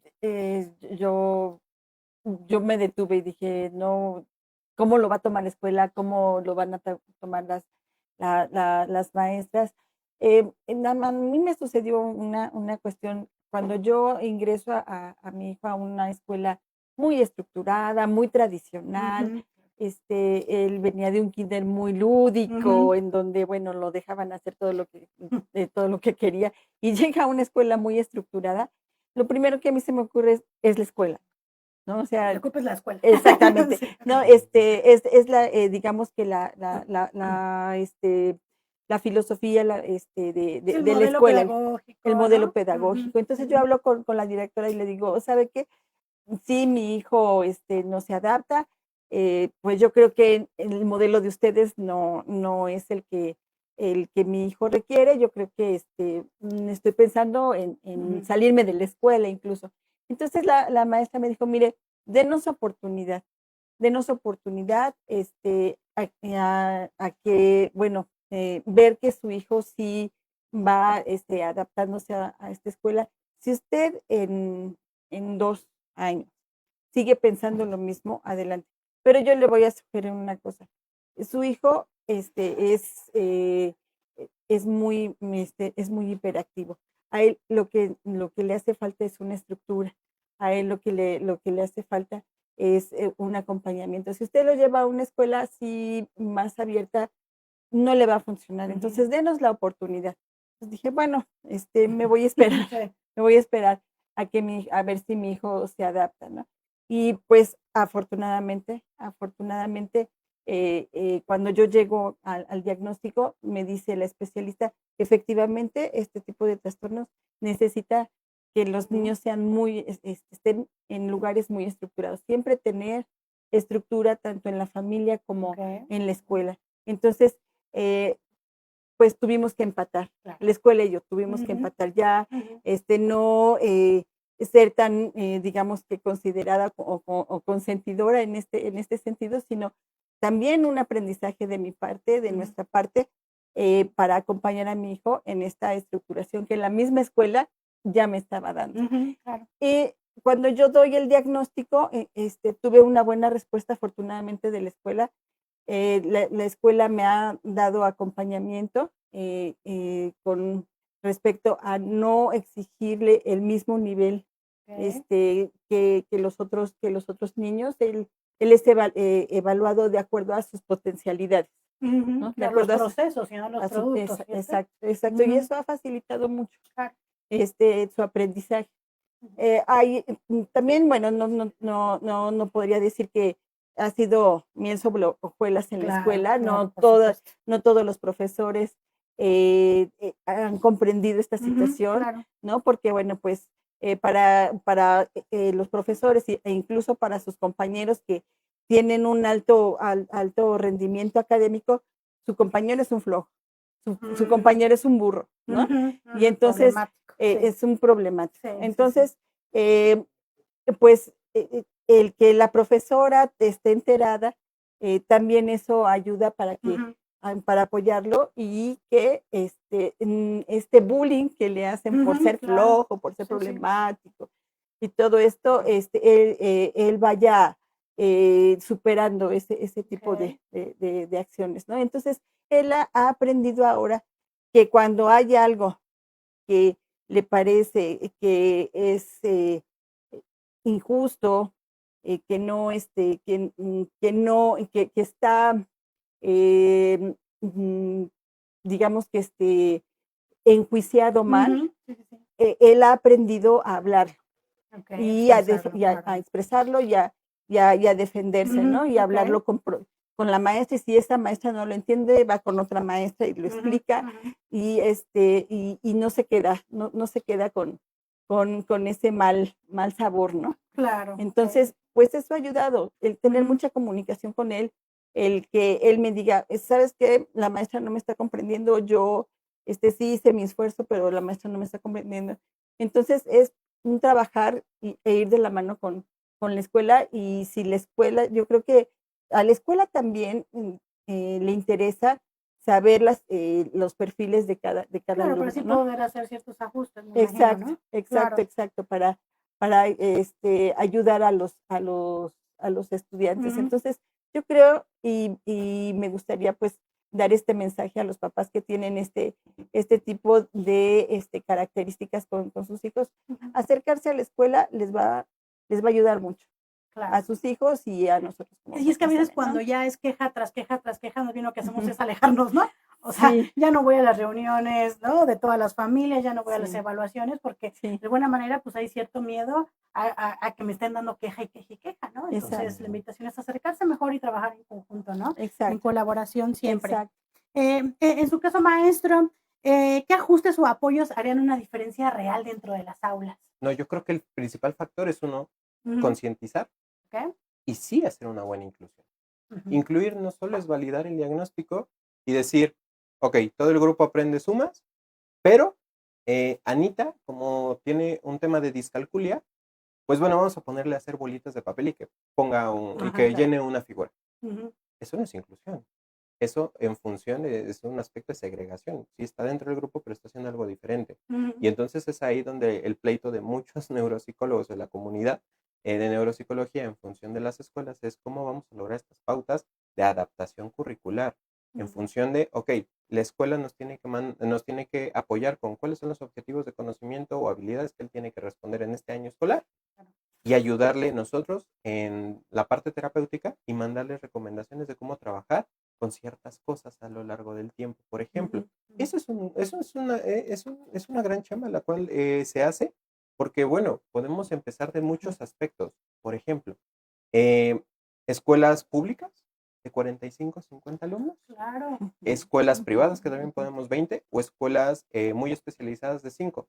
yo me detuve y dije, no, ¿cómo lo va a tomar la escuela? ¿Cómo lo van a tomar las maestras? A mí me sucedió una cuestión cuando yo ingreso a mi hijo a una escuela muy estructurada, muy tradicional. Él venía de un kinder muy lúdico, en donde, bueno, lo dejaban hacer todo lo que quería, y llega a una escuela muy estructurada. Lo primero que a mí se me ocurre es la escuela, ¿no? O sea, Te ocupes la escuela. exactamente. Sí. No, es digamos que la filosofía de la escuela, el modelo pedagógico. Entonces yo hablo con la directora y le digo, ¿sabe qué? Sí, mi hijo no se adapta, pues yo creo que el modelo de ustedes no es el que mi hijo requiere. Yo creo que estoy pensando en salirme de la escuela incluso. Entonces la maestra me dijo, mire, denos oportunidad, a que, bueno, ver que su hijo sí va adaptándose a esta escuela. Si usted en 2 años sigue pensando lo mismo, adelante. Pero yo le voy a sugerir una cosa. Su hijo es muy hiperactivo. A él lo que le hace falta es una estructura. A él lo que le hace falta es un acompañamiento. Si usted lo lleva a una escuela así más abierta, no le va a funcionar. Entonces, denos la oportunidad. Entonces dije, bueno, me voy a esperar, Sí. me voy a esperar a ver si mi hijo se adapta, ¿no? Y pues afortunadamente, cuando yo llego al diagnóstico, me dice la especialista que efectivamente este tipo de trastornos necesita que los niños sean estén en lugares muy estructurados. Siempre tener estructura tanto en la familia como Ok. en la escuela. Entonces, eh, pues tuvimos que empatar, Claro. la escuela y yo tuvimos que Ujú. empatar ya, Ujú. no ser tan, digamos que considerada o consentidora en este sentido, sino también un aprendizaje de mi parte, de Ujú. nuestra parte, para acompañar a mi hijo en esta estructuración que la misma escuela ya me estaba dando. Ujú, claro. Cuando yo doy el diagnóstico, tuve una buena respuesta afortunadamente de la escuela. La escuela me ha dado acompañamiento con respecto a no exigirle el mismo nivel Ok. que los otros niños. Él es evaluado de acuerdo a sus potencialidades, Ujú, ¿no? De claro, los acuerdo procesos y no los productos, ¿cierto? exacto, exacto. Y Ujú, eso ha facilitado mucho claro. su aprendizaje. Ujú. También, bueno, no podría decir que ha sido miel sobre hojuelas en la Claro, escuela. claro, No por todas, supuesto. no todos los profesores han comprendido esta Ujú, situación, claro. ¿no? Porque, bueno, pues para los profesores e incluso para sus compañeros que tienen un alto rendimiento académico, su compañero es un flojo, su Mm, compañero es un burro, ¿no? ujú, Y ujú, entonces problemático, sí, es un problemático. sí, sí, sí. Entonces, pues el que la profesora esté enterada, también eso ayuda Ujú, para apoyarlo y que este bullying que le hacen por ujú, ser claro, flojo, por ser sí, sí. problemático y todo esto, él vaya superando ese tipo Ok. de acciones, ¿no? Entonces, él ha aprendido ahora que cuando hay algo que le parece que es injusto, que no, que no, que está, mm, digamos que enjuiciado mal, Ujú, sí, sí, sí. él ha aprendido a hablarlo Ok, y expresarlo, a claro. expresarlo y a defenderse, Ujú, ¿no? Y ok. hablarlo con la maestra, y si esa maestra no lo entiende, va con otra maestra y lo Ujú, explica, ujú, y no se queda con ese mal sabor, ¿no? claro, ok. Entonces, pues eso ha ayudado, el tener Ujú, mucha comunicación con él, el que él me diga, ¿sabes qué? La maestra no me está comprendiendo, yo sí hice mi esfuerzo, pero la maestra no me está comprendiendo. Entonces, es un trabajar e ir de la mano con la escuela, y si la escuela, yo creo que a la escuela también le interesa saber los perfiles de cada claro, pero alumno, sí ¿no? poder hacer ciertos ajustes, me imagino, Exacto, ¿no? exacto, Claro. exacto, para ayudar a los estudiantes. Ujú, Entonces, yo creo y me gustaría pues dar este mensaje a los papás que tienen este tipo de características con sus hijos. ujú, Acercarse a la escuela les va a ayudar mucho a claro. sus hijos y a nosotros como Y es que a papás veces también, cuando ¿no? ya es queja tras queja tras queja, más bien lo que hacemos Ujú. es alejarnos, ¿no? O sea, Sí, ya no voy a las reuniones, ¿no? De todas las familias, ya no voy a las sí, evaluaciones, porque sí, de buena manera, pues hay cierto miedo a que me estén dando queja y queja y queja, ¿no? Entonces, exacto, la invitación es acercarse mejor y trabajar en conjunto, ¿no? En exacto, colaboración siempre. exacto. En su caso, maestro, ¿qué ajustes o apoyos harían una diferencia real dentro de las aulas? No, yo creo que el principal factor es uno, Ujú, concientizar ¿ok? y sí hacer una buena inclusión. Ujú, Incluir no solo es validar el diagnóstico y decir, ok, todo el grupo aprende sumas, pero Anita, como tiene un tema de discalculia, pues bueno, vamos a ponerle a hacer bolitas de papel y que ajá, que claro. llene una figura. Ujú, Eso no es inclusión. eso en función es un aspecto de segregación. Sí está dentro del grupo, pero está haciendo algo diferente. Ujú. Y entonces es ahí donde el pleito de muchos neuropsicólogos de la comunidad de neuropsicología en función de las escuelas es cómo vamos a lograr estas pautas de adaptación curricular en Ujú. función de, ok, la escuela nos tiene que apoyar con cuáles son los objetivos de conocimiento o habilidades que él tiene que responder en este año escolar y ayudarle nosotros en la parte terapéutica y mandarle recomendaciones de cómo trabajar con ciertas cosas a lo largo del tiempo. Por ejemplo, Ujú. es una gran chamba la cual se hace porque, bueno, podemos empezar de muchos aspectos. Por ejemplo, eh, escuelas públicas de 45 50 alumnos, Claro. escuelas privadas que también podemos 20 o escuelas muy especializadas de 5.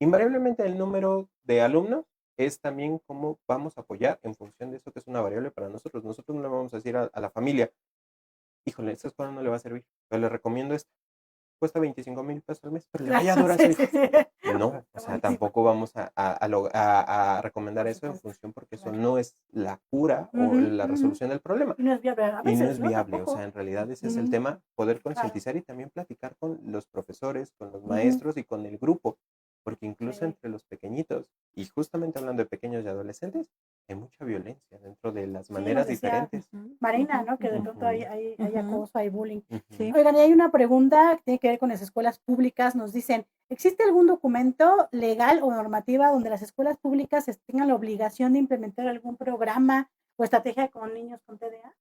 Invariablemente el número de alumnos es también cómo vamos a apoyar en función de eso que es una variable para nosotros. Nosotros no le vamos a decir a la familia, híjole, esta escuela no le va a servir, pero le recomiendo esta. Cuesta 25,000 pesos al mes, pero le vaya a Claro, adorar a su sí, hijo. sí, sí. No, o Está sea, buenísimo. tampoco vamos a recomendar Por eso en supuesto. función porque eso Claro. no es la cura o Ujú, la ujú. resolución del problema. Y no es viable a Y no veces, es ¿no? viable, o sea, Tampoco. en realidad ese es el Ujú. tema, poder Claro. concientizar y también platicar con los profesores, con los Ujú. maestros y con el grupo, porque incluso Sí. entre los pequeñitos, y justamente hablando de pequeños y adolescentes, hay mucha violencia dentro de las Sí, nos maneras decía diferentes. Marina, ¿no? Que de pronto Ujú, hay acoso, hay bullying. ujú. Oigan, y hay una pregunta que tiene que ver con las escuelas públicas. Nos dicen, ¿existe algún documento legal o normativa donde las escuelas públicas tengan la obligación de implementar algún programa o estrategia con niños con TDA?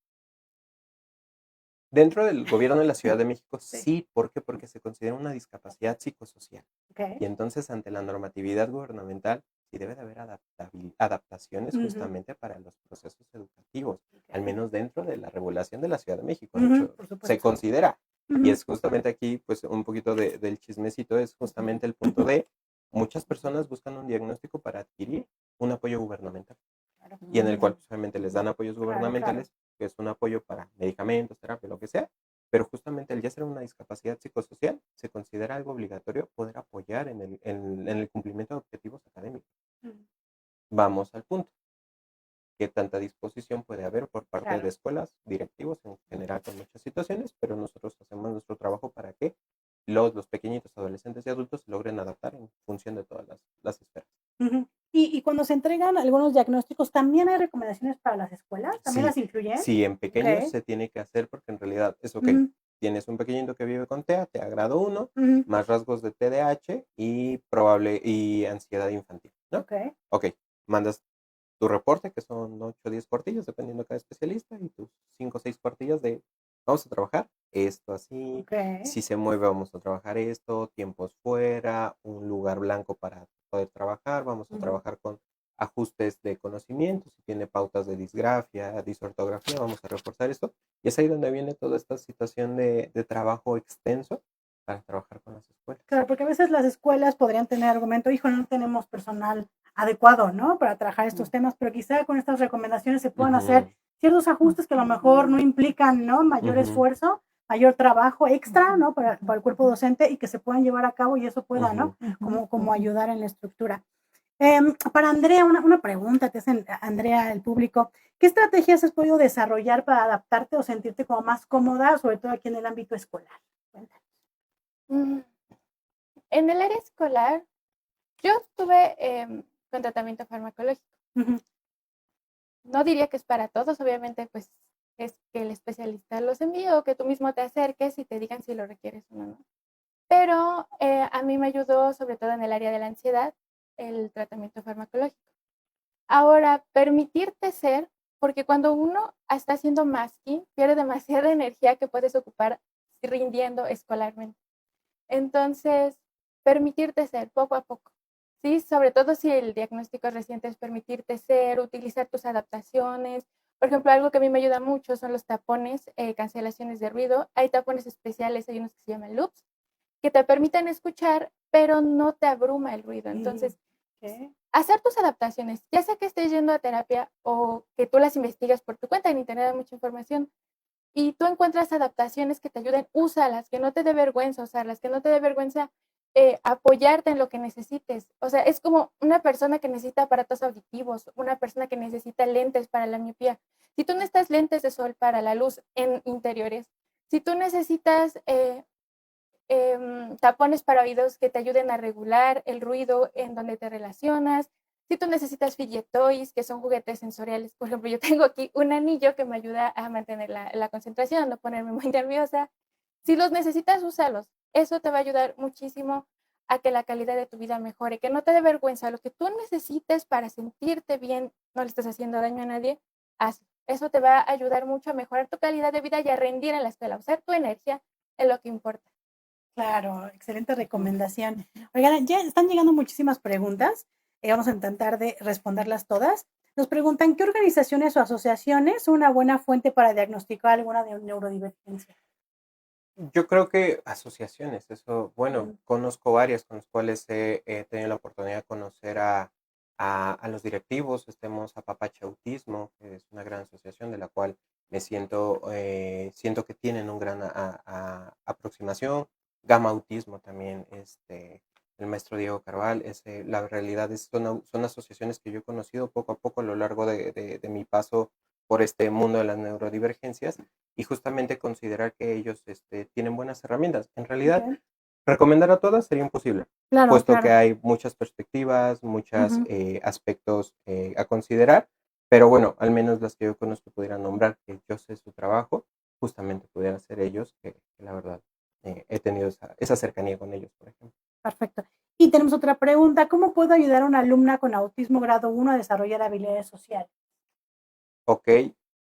Dentro del gobierno de la Ciudad de México, Sí. sí, ¿por qué? Porque se considera una discapacidad psicosocial. Ok. Y entonces, ante la normatividad gubernamental, sí debe de haber adaptaciones Ujú. justamente para los procesos educativos, al Ok. menos dentro de la regulación de la Ciudad de México. De Ujú, hecho, por se supuesto. considera. Y Ujú. es justamente aquí, pues, un poquito del chismecito, es justamente el punto de muchas personas buscan un diagnóstico para adquirir un apoyo gubernamental Claro, y en el cual pues, obviamente les dan apoyos claro, claro. gubernamentales, que es un apoyo para medicamentos, terapia, lo que sea, pero justamente el ya ser una discapacidad psicosocial se considera algo obligatorio poder apoyar en el cumplimiento de objetivos académicos. Ujú. Vamos al punto. ¿Qué tanta disposición puede haber por parte de Claro. escuelas, directivos en general con muchas situaciones? Pero nosotros hacemos nuestro trabajo para que los pequeñitos, adolescentes y adultos se logren adaptar en función de todas las esferas. Ujú. Y cuando se entregan algunos diagnósticos, ¿también hay recomendaciones para las escuelas? ¿También Sí, las incluyen? sí, en pequeños Ok. se tiene que hacer porque en realidad es ok. Ujú, Tienes un pequeñito que vive con TEA, TEA grado 1, ujú. más rasgos de TDAH y ansiedad infantil, ¿no? Ok. Ok, mandas tu reporte, que son 8 o 10 cuartillas, dependiendo de cada especialista, y tus 5 o 6 cuartillas de vamos a trabajar esto así, Ok. si se mueve vamos a trabajar esto, tiempos fuera, un lugar blanco para poder trabajar, vamos a Ujú. trabajar con ajustes de conocimiento, si tiene pautas de disgrafia, disortografía, vamos a reforzar esto. Y es ahí donde viene toda esta situación de trabajo extenso para trabajar con las escuelas. Claro, porque a veces las escuelas podrían tener argumento, hijo, no tenemos personal adecuado, ¿no? Para trabajar estos temas, pero quizá con estas recomendaciones se puedan hacer Ujú, ciertos ajustes que a lo mejor no implican, ¿no? Mayor ujú, esfuerzo, mayor trabajo extra, ¿no? Para el cuerpo docente y que se puedan llevar a cabo y eso pueda, ¿no? ujú. Como ayudar en la estructura. Para Andrea, una pregunta, te hacen Andrea, el público. ¿Qué estrategias has podido desarrollar para adaptarte o sentirte como más cómoda, sobre todo aquí en el ámbito escolar? Cuéntame. Mm, En el área escolar, yo estuve con tratamiento farmacológico. Ujú, No diría que es para todos, obviamente, pues es que el especialista los envíe o que tú mismo te acerques y te digan si lo requieres o no. Pero a mí me ayudó, sobre todo en el área de la ansiedad, el tratamiento farmacológico. Ahora, permitirte ser, porque cuando uno está haciendo masking, pierde demasiada energía que puedes ocupar rindiendo escolarmente. Entonces, permitirte ser poco a poco, ¿sí? Sobre todo si el diagnóstico es reciente, es permitirte ser, utilizar tus adaptaciones. Por ejemplo, algo que a mí me ayuda mucho son los tapones, cancelaciones de ruido. Hay tapones especiales, hay unos que se llaman loops, que te permiten escuchar, pero no te abruma el ruido. ujú. Entonces, Ok. hacer tus adaptaciones, ya sea que estés yendo a terapia o que tú las investigas por tu cuenta, en internet hay mucha información, y tú encuentras adaptaciones que te ayuden, úsalas, que no te dé vergüenza usarlas, que no te dé vergüenza apoyarte en lo que necesites. O sea, es como una persona que necesita aparatos auditivos, una persona que necesita lentes para la miopía. Si tú no necesitas lentes de sol para la luz en interiores, Si tú necesitas tapones para oídos que te ayuden a regular el ruido en donde te relacionas, si tú necesitas fidget toys, que son juguetes sensoriales, por ejemplo, yo tengo aquí un anillo que me ayuda a mantener la concentración, no ponerme muy nerviosa. Si los necesitas, úsalos. Eso te va a ayudar muchísimo a que la calidad de tu vida mejore, que no te dé vergüenza. Lo que tú necesites para sentirte bien, no le estás haciendo daño a nadie, hazlo. Eso te va a ayudar mucho a mejorar tu calidad de vida y a rendir en la escuela. Usar tu energía es lo que importa. Claro, excelente recomendación. Oigan, ya están llegando muchísimas preguntas. Vamos a intentar de responderlas todas. Nos preguntan, ¿qué organizaciones o asociaciones son una buena fuente para diagnosticar alguna neurodivergencia? Yo creo que asociaciones, eso, bueno, Mm. conozco varias con las cuales he tenido la oportunidad de conocer a los directivos. Estemos a Papache Autismo, que es una gran asociación de la cual siento que tienen un gran aproximación. Gama Autismo también, el maestro Diego Carval, la realidad son asociaciones que yo he conocido poco a poco a lo largo de mi paso por este mundo de las neurodivergencias y justamente considerar que ellos tienen buenas herramientas. En realidad, Ok. recomendar a todas sería imposible, Claro, puesto que claro. hay muchas perspectivas, muchos Ujú. aspectos a considerar, pero bueno, al menos las que yo conozco pudieran nombrar, que yo sé su trabajo, justamente pudieran ser ellos, que la verdad he tenido esa cercanía con ellos, por ejemplo. Perfecto. Y tenemos otra pregunta. ¿Cómo puedo ayudar a una alumna con autismo grado 1 a desarrollar habilidades sociales? Ok,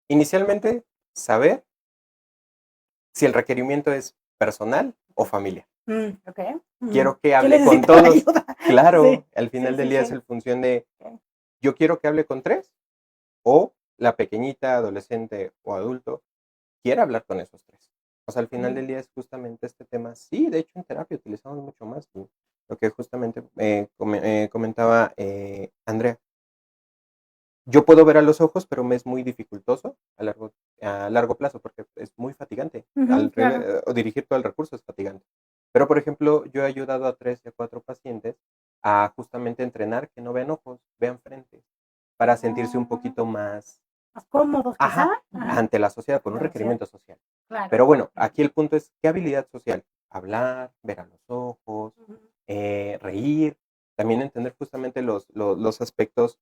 inicialmente, saber si el requerimiento es personal o familiar. Ok. Quiero que ¿Quién hable con necesita todos. ayuda? Sí, Claro, al sí, final del sí, día es sí. el función de, Ok. yo quiero que hable con 3, o la pequeñita, adolescente o adulto quiere hablar con esos 3. O sea, al final del día es justamente este tema. Sí, de hecho en terapia utilizamos mucho más lo que justamente comentaba Andrea. Yo puedo ver a los ojos, pero me es muy dificultoso a largo plazo porque es muy fatigante. Claro. O dirigir todo el recurso es fatigante. Pero, por ejemplo, yo he ayudado a 3 y a 4 pacientes a justamente entrenar que no vean ojos, vean frente, para sentirse un Ah, poquito más, más cómodos quizá. ajá, Ajá. ante la sociedad, por un La sociedad. requerimiento social. Claro. Pero bueno, aquí el punto es, ¿qué habilidad social? Hablar, ver a los ojos, Ujú. reír, también entender justamente los aspectos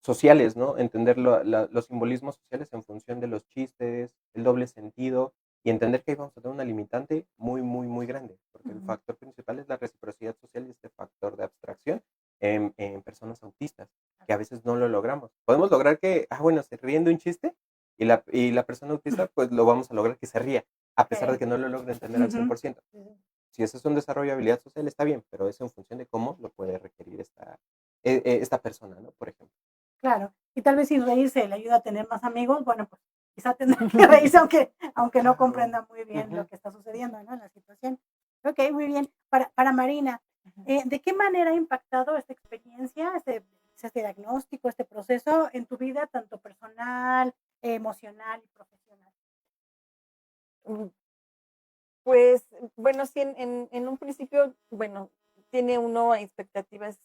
sociales, ¿no? Entender los simbolismos sociales en función de los chistes, el doble sentido y entender que ahí vamos a tener una limitante muy, muy, muy grande, porque el Ujú. factor principal es la reciprocidad social y este factor de abstracción en personas autistas, que a veces no lo logramos. Podemos lograr que, bueno, se ríen de un chiste y la persona autista, pues lo vamos a lograr que se ría, a pesar de Ok. que no lo logre entender al Ujú. 100%. Si ese es un desarrollo de habilidad social, está bien, pero es en función de cómo lo puede requerir esta persona, ¿no? Por ejemplo. Claro. Y tal vez si reírse le ayuda a tener más amigos, bueno, pues quizá tendrá que reírse aunque no Claro. comprenda muy bien lo que está sucediendo, ¿no? En la situación. Ok, muy bien. Para Marina, ¿de qué manera ha impactado esta experiencia, este diagnóstico, este proceso en tu vida, tanto personal, emocional y profesional? Mm, Pues, bueno, sí, en un principio, bueno, tiene uno expectativas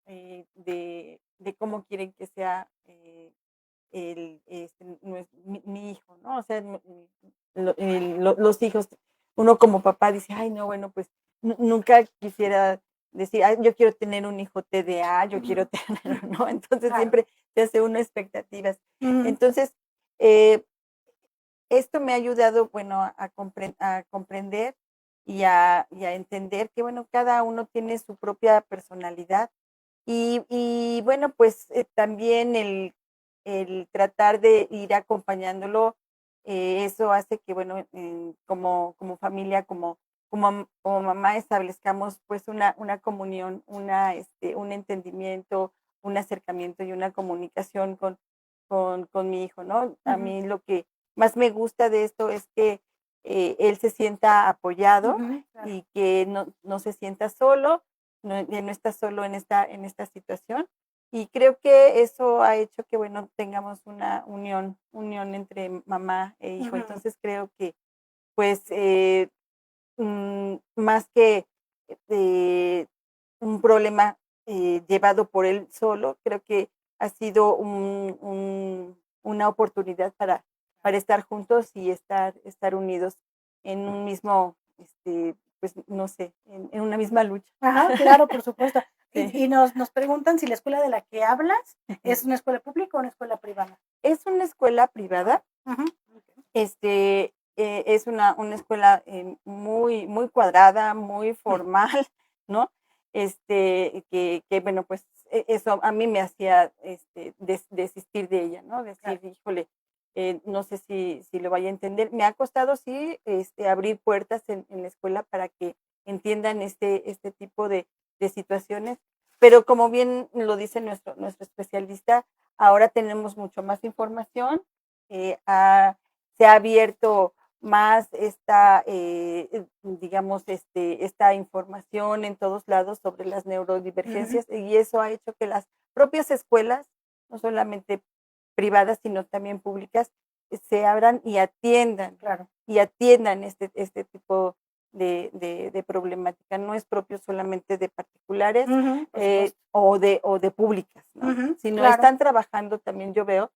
de cómo quieren que sea mi hijo, ¿no? O sea, los hijos, uno como papá dice, ay, no, bueno, pues nunca quisiera decir, ay, yo quiero tener un hijo TDA, yo quiero Ujú. tener, ¿no? Entonces Claro. siempre se hace uno expectativas. Ujú. Entonces, eh, esto me ha ayudado, bueno, a comprender y a entender que, bueno, cada uno tiene su propia personalidad. Y bueno, pues también el tratar de ir acompañándolo, eso hace que, bueno, como familia, como mamá, establezcamos pues una comunión, un entendimiento, un acercamiento y una comunicación con mi hijo, ¿no? A Ujú. mí lo que más me gusta de esto es que él se sienta apoyado Ujú. Claro. y que no se sienta solo, no está solo en esta situación. Y creo que eso ha hecho que, bueno, tengamos una unión entre mamá e hijo. Ujú. Entonces creo que, pues, más que eh, un problema llevado por él solo, creo que ha sido una oportunidad para estar juntos y estar unidos en un mismo, pues no sé, en una misma lucha. Ajá, claro, por supuesto. Sí. Y nos preguntan si la escuela de la que hablas es una escuela pública o una escuela privada. Es una escuela privada, Ujú. es una escuela muy, muy cuadrada, muy formal, ¿no? Bueno, pues eso a mí me hacía desistir de ella, ¿no? Decir, Claro. híjole, no sé si lo vaya a entender. Me ha costado, sí, abrir puertas en la escuela para que entiendan este tipo de situaciones, pero como bien lo dice nuestro especialista, ahora tenemos mucho más información, se ha abierto más digamos, esta información en todos lados sobre las neurodivergencias, y eso ha hecho que las propias escuelas, no solamente privadas, sino también públicas, se abran Claro. y atiendan este tipo de problemática. No es propio solamente de particulares Ujú, por supuesto. o de públicas, ¿no? Ujú, Sino claro. están trabajando también, yo veo,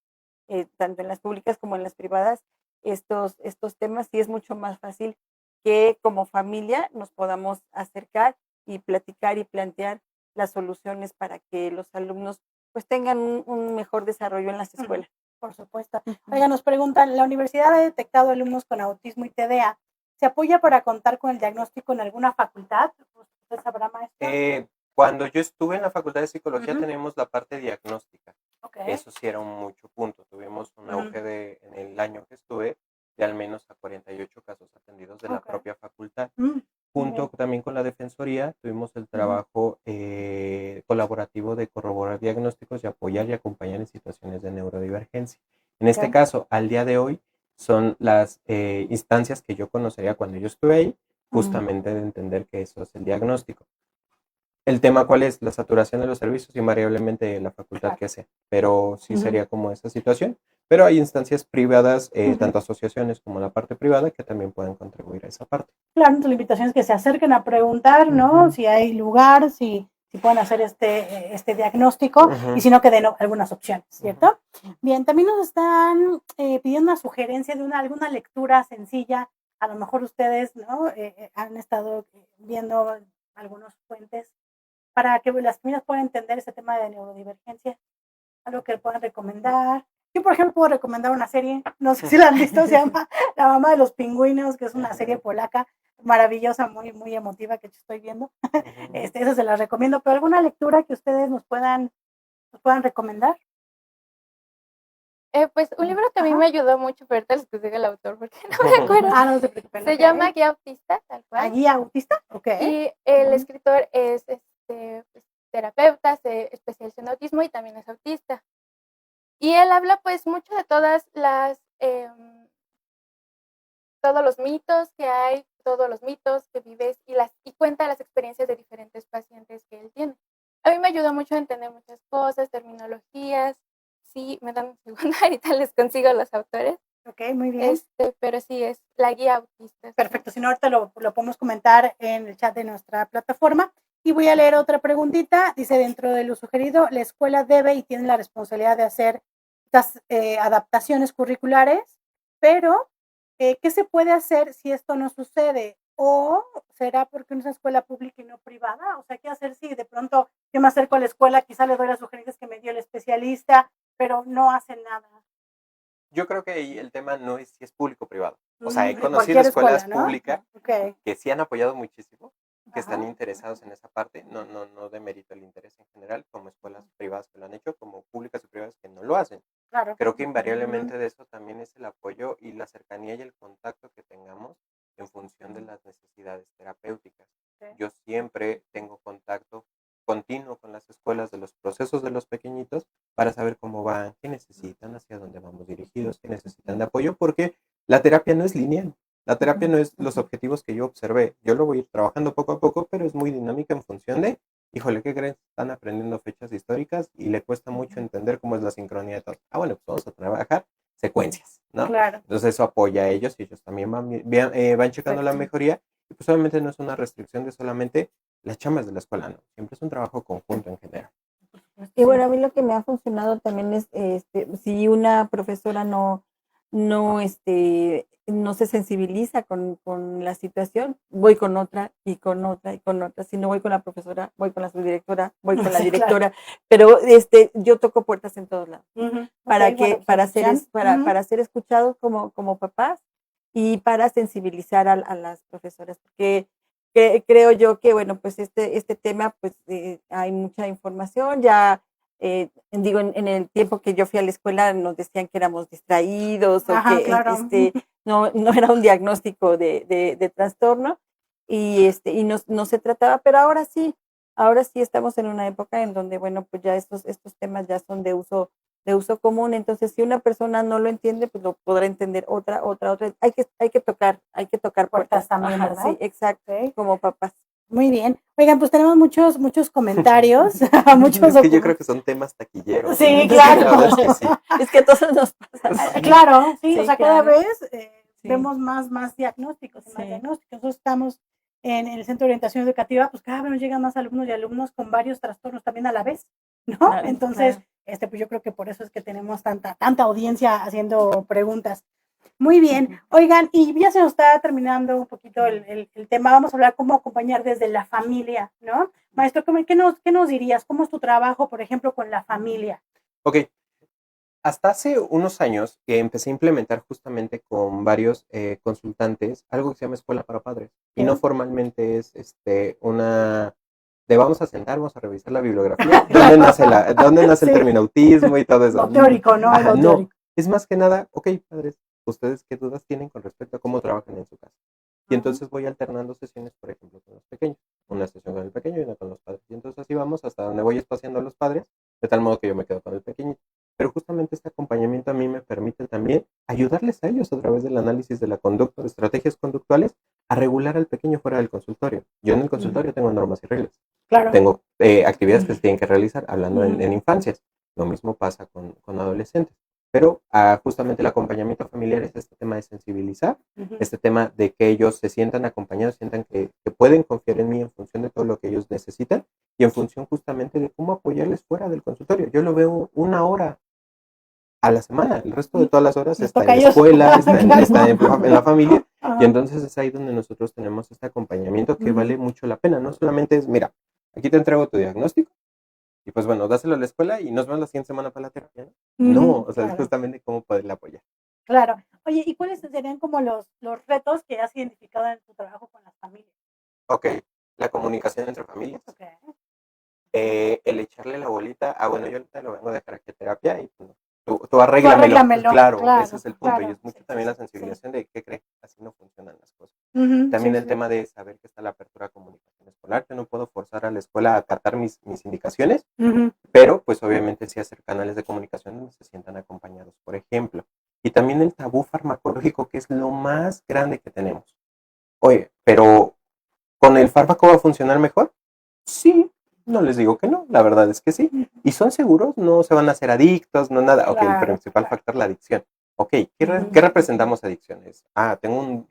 tanto en las públicas como en las privadas, estos temas, y es mucho más fácil que como familia nos podamos acercar y platicar y plantear las soluciones para que los alumnos pues tengan un mejor desarrollo en las Ujú, escuelas. por supuesto. Ujú. Oiga, nos preguntan, ¿la universidad ha detectado alumnos con autismo y TDA? ¿Se apoya para contar con el diagnóstico en alguna facultad? ¿Usted sabrá, maestro? Cuando yo estuve en la Facultad de Psicología Ujú. teníamos la parte diagnóstica. Ok. Eso sí era un mucho punto. Tuvimos un Ujú. auge en el año que estuve de al menos a 48 casos atendidos de la Ok. propia facultad. Muy Junto bien. también con la Defensoría tuvimos el trabajo colaborativo de corroborar diagnósticos y apoyar y acompañar en situaciones de neurodivergencia. En este Ok. caso, al día de hoy, son las instancias que yo conocería cuando yo estuve ahí, justamente de entender que eso es el diagnóstico. El tema, ¿cuál es? La saturación de los servicios, invariablemente la facultad Claro. que sea, pero sí Ujú. sería como esa situación. Pero hay instancias privadas, Ujú. tanto asociaciones como la parte privada, que también pueden contribuir a esa parte. Claro, entonces la invitación es que se acerquen a preguntar, ¿no? Ujú. Si hay lugar, si pueden hacer este diagnóstico y Ujú. si no, que den algunas opciones, Ujú. ¿cierto? Bien, también nos están pidiendo una sugerencia de alguna lectura sencilla. A lo mejor ustedes, ¿no? Han estado viendo algunos fuentes para que las familias puedan entender este tema de neurodivergencia, algo que puedan recomendar. Yo, por ejemplo, puedo recomendar una serie, no sé si la han visto, se llama La mamá de los pingüinos, que es una serie polaca maravillosa, muy, muy emotiva que yo estoy viendo. Ujú. Esa se la recomiendo, pero alguna lectura que ustedes nos puedan recomendar. Pues un libro que a mí Ajá. me ayudó mucho, pero ahorita les consigo el autor porque no me acuerdo. Ah, no se preocupen. Se ok. llama Guía Autista, tal cual. ¿Guía autista? Ok. Y el Ujú. escritor es pues, terapeuta, se especializa en autismo y también es autista. Y él habla pues mucho de todas todos los mitos que hay, todos los mitos que vives y cuenta las experiencias de diferentes pacientes que él tiene. A mí me ayudó mucho a entender muchas cosas, terminologías. Sí, me dan un segundo, ahorita les consigo los autores. Ok, muy bien. Pero sí, es la guía autista. Perfecto, si no, ahorita lo podemos comentar en el chat de nuestra plataforma. Y voy a leer otra preguntita. Dice, dentro de lo sugerido, la escuela debe y tiene la responsabilidad de hacer estas adaptaciones curriculares, pero ¿qué se puede hacer si esto no sucede? ¿O será porque es una escuela pública y no privada? O sea, ¿qué hacer si de pronto yo me acerco a la escuela, quizá le doy las sugerencias que me dio el especialista, pero no hacen nada? Yo creo que ahí el tema no es si es público o privado. O sea, he De conocido cualquier escuela, escuelas ¿no? públicas Ok. que sí han apoyado muchísimo, que están Ajá. interesados en esa parte. No demerito el interés en general, como escuelas privadas que lo han hecho, como públicas y privadas que no lo hacen. Claro. Creo que invariablemente de eso también es el apoyo y la cercanía y el contacto que tengamos en función de las necesidades terapéuticas. Sí. Yo siempre tengo contacto continuo con las escuelas de los procesos de los pequeñitos para saber cómo van, qué necesitan, hacia dónde vamos dirigidos, qué necesitan de apoyo, porque la terapia no es lineal. La terapia no es los objetivos que yo observé. Yo lo voy a ir trabajando poco a poco, pero es muy dinámica en función de, híjole, ¿qué creen? Están aprendiendo fechas históricas y le cuesta mucho entender cómo es la sincronía de todo. Ah, bueno, pues vamos a trabajar secuencias, ¿no? Claro. Entonces eso apoya a ellos y ellos también van checando la mejoría. Y pues obviamente no es una restricción de solamente las chamas de la escuela, no. Siempre es un trabajo conjunto en general. Y bueno, a mí lo que me ha funcionado también es, si una profesora no no se sensibiliza con la situación, voy con otra y con otra y con otra. Si no voy con la profesora, voy con la subdirectora, voy con la Sí, claro. directora, pero yo toco puertas en todos lados Ujú. para Ok, bueno, pues, para ser escuchan. Ujú. para ser escuchados como papás y para sensibilizar a las profesoras, porque creo yo que bueno, pues este tema, pues hay mucha información. Ya digo, en el tiempo que yo fui a la escuela nos decían que éramos distraídos o Ajá, que claro. no era un diagnóstico de trastorno, y no se trataba, pero ahora sí estamos en una época en donde, bueno, pues ya estos temas ya son de uso común. Entonces, si una persona no lo entiende, pues lo podrá entender otra. Hay que tocar Puertas puertas. también, Ajá, ¿verdad? sí, exacto, Ok. como papás. Muy bien. Oigan, pues tenemos muchos comentarios, muchos Es que yo creo documentos. que son temas taquilleros. Sí, La claro. verdad es que sí. Es que a todos nos pasa. Sí. Claro, sí, o Sí, sea, cada claro. vez Sí. vemos más diagnósticos y más Sí. diagnósticos. Nosotros estamos en el Centro de Orientación Educativa, pues cada vez nos llegan más alumnos y alumnos con varios trastornos también a la vez, ¿no? Claro, Entonces, claro. pues yo creo que por eso es que tenemos tanta audiencia haciendo preguntas. Muy bien. Oigan, y ya se nos está terminando un poquito el tema. Vamos a hablar cómo acompañar desde la familia, ¿no? Maestro, ¿qué nos dirías? ¿Cómo es tu trabajo, por ejemplo, con la familia? Ok, hasta hace unos años que empecé a implementar justamente con varios consultantes algo que se llama escuela para padres. Y no formalmente es una de vamos a sentar, vamos a revisar la bibliografía, dónde nace el Sí. término autismo y todo eso. Lo teórico, ¿no? Ajá, Lo no, teórico. es más que nada, ok, padres, ¿ustedes qué dudas tienen con respecto a cómo trabajan en su casa? Y entonces voy alternando sesiones, por ejemplo, con los pequeños. Una sesión con el pequeño y una con los padres. Y entonces así vamos hasta donde voy espaciando a los padres, de tal modo que yo me quedo con el pequeñito. Pero justamente este acompañamiento a mí me permite también ayudarles a ellos a través del análisis de la conducta, de estrategias conductuales, a regular al pequeño fuera del consultorio. Yo en el consultorio tengo normas y reglas. Claro. Tengo actividades que se tienen que realizar hablando en infancias. Lo mismo pasa con adolescentes. Pero justamente el acompañamiento familiar es este tema de sensibilizar, este tema de que ellos se sientan acompañados, sientan que pueden confiar en mí en función de todo lo que ellos necesitan y en función justamente de cómo apoyarles fuera del consultorio. Yo lo veo 1 hora a la semana, el resto de todas las horas Les está toca en a la ellos. escuela, Claro. está en la familia, Ajá. y entonces es ahí donde nosotros tenemos este acompañamiento que vale mucho la pena. No solamente es, mira, aquí te entrego tu diagnóstico, y pues bueno, dáselo a la escuela y nos vemos la siguiente semana para la terapia, ¿no? No, o sea, es Claro. justamente cómo poderle apoyar. Claro. Oye, ¿y cuáles serían como los retos que has identificado en tu trabajo con las familias? Ok, la comunicación entre familias, Ok. el echarle la bolita, bueno, yo ahorita lo vengo a dejar aquí a terapia y tú arréglamelo. arréglamelo, Claro, claro, ese es el punto, y claro. es mucho Sí, también la sí. sensibilización de qué crees, así no funcionan las cosas. Ujú, También sí, el sí. tema de saber que está la apertura a comunicación escolar. Yo no puedo forzar a la escuela a acatar mis indicaciones, Ujú. pero pues obviamente sí hacer canales de comunicación donde se sientan acompañados, por ejemplo. Y también el tabú farmacológico, que es lo más grande que tenemos. Oye, pero ¿con el fármaco va a funcionar mejor? Sí, no les digo que no, la verdad es que sí. ¿Y son seguros? No se van a hacer adictos, no nada. Ok, el Claro, principal claro. factor, la adicción. Ok, ¿qué representamos adicciones?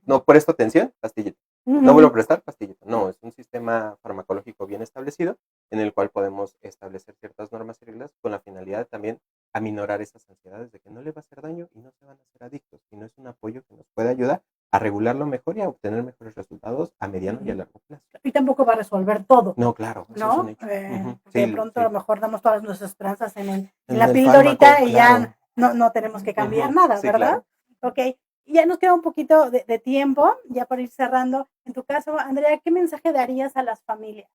no presto atención, pastillita. No vuelvo a prestar, pastillita. No, es un sistema farmacológico bien establecido en el cual podemos establecer ciertas normas y reglas con la finalidad de también aminorar esas ansiedades de que no le va a hacer daño y no se van a hacer adictos, sino es un apoyo que nos puede ayudar a regularlo mejor y a obtener mejores resultados a mediano y a largo plazo. Y tampoco va a resolver todo. No, claro, eso es un ¿No? hecho. Porque de Sí, pronto sí. a lo mejor damos todas nuestras esperanzas en En la el pildorita fármaco, y claro. ya no tenemos que cambiar nada, Sí, ¿verdad? claro. Ok, y ya nos queda un poquito de tiempo, ya para ir cerrando. En tu caso, Andrea, ¿qué mensaje darías a las familias?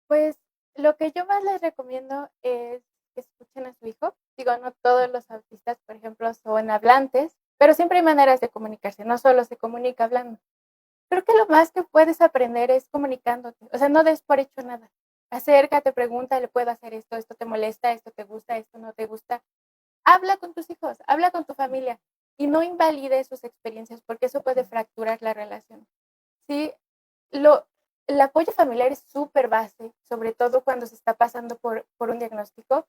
Pues lo que yo más les recomiendo es que escuchen a su hijo. Digo, no todos los autistas, por ejemplo, son hablantes, pero siempre hay maneras de comunicarse, no solo se comunica hablando. Creo que lo más que puedes aprender es comunicándote, o sea, no des por hecho nada. Acércate, pregunta, ¿le puedo hacer esto? ¿Esto te molesta? ¿Esto te gusta? ¿Esto no te gusta? Habla con tus hijos, habla con tu familia y no invalides sus experiencias porque eso puede fracturar la relación. Sí, el apoyo familiar es súper base, sobre todo cuando se está pasando por un diagnóstico.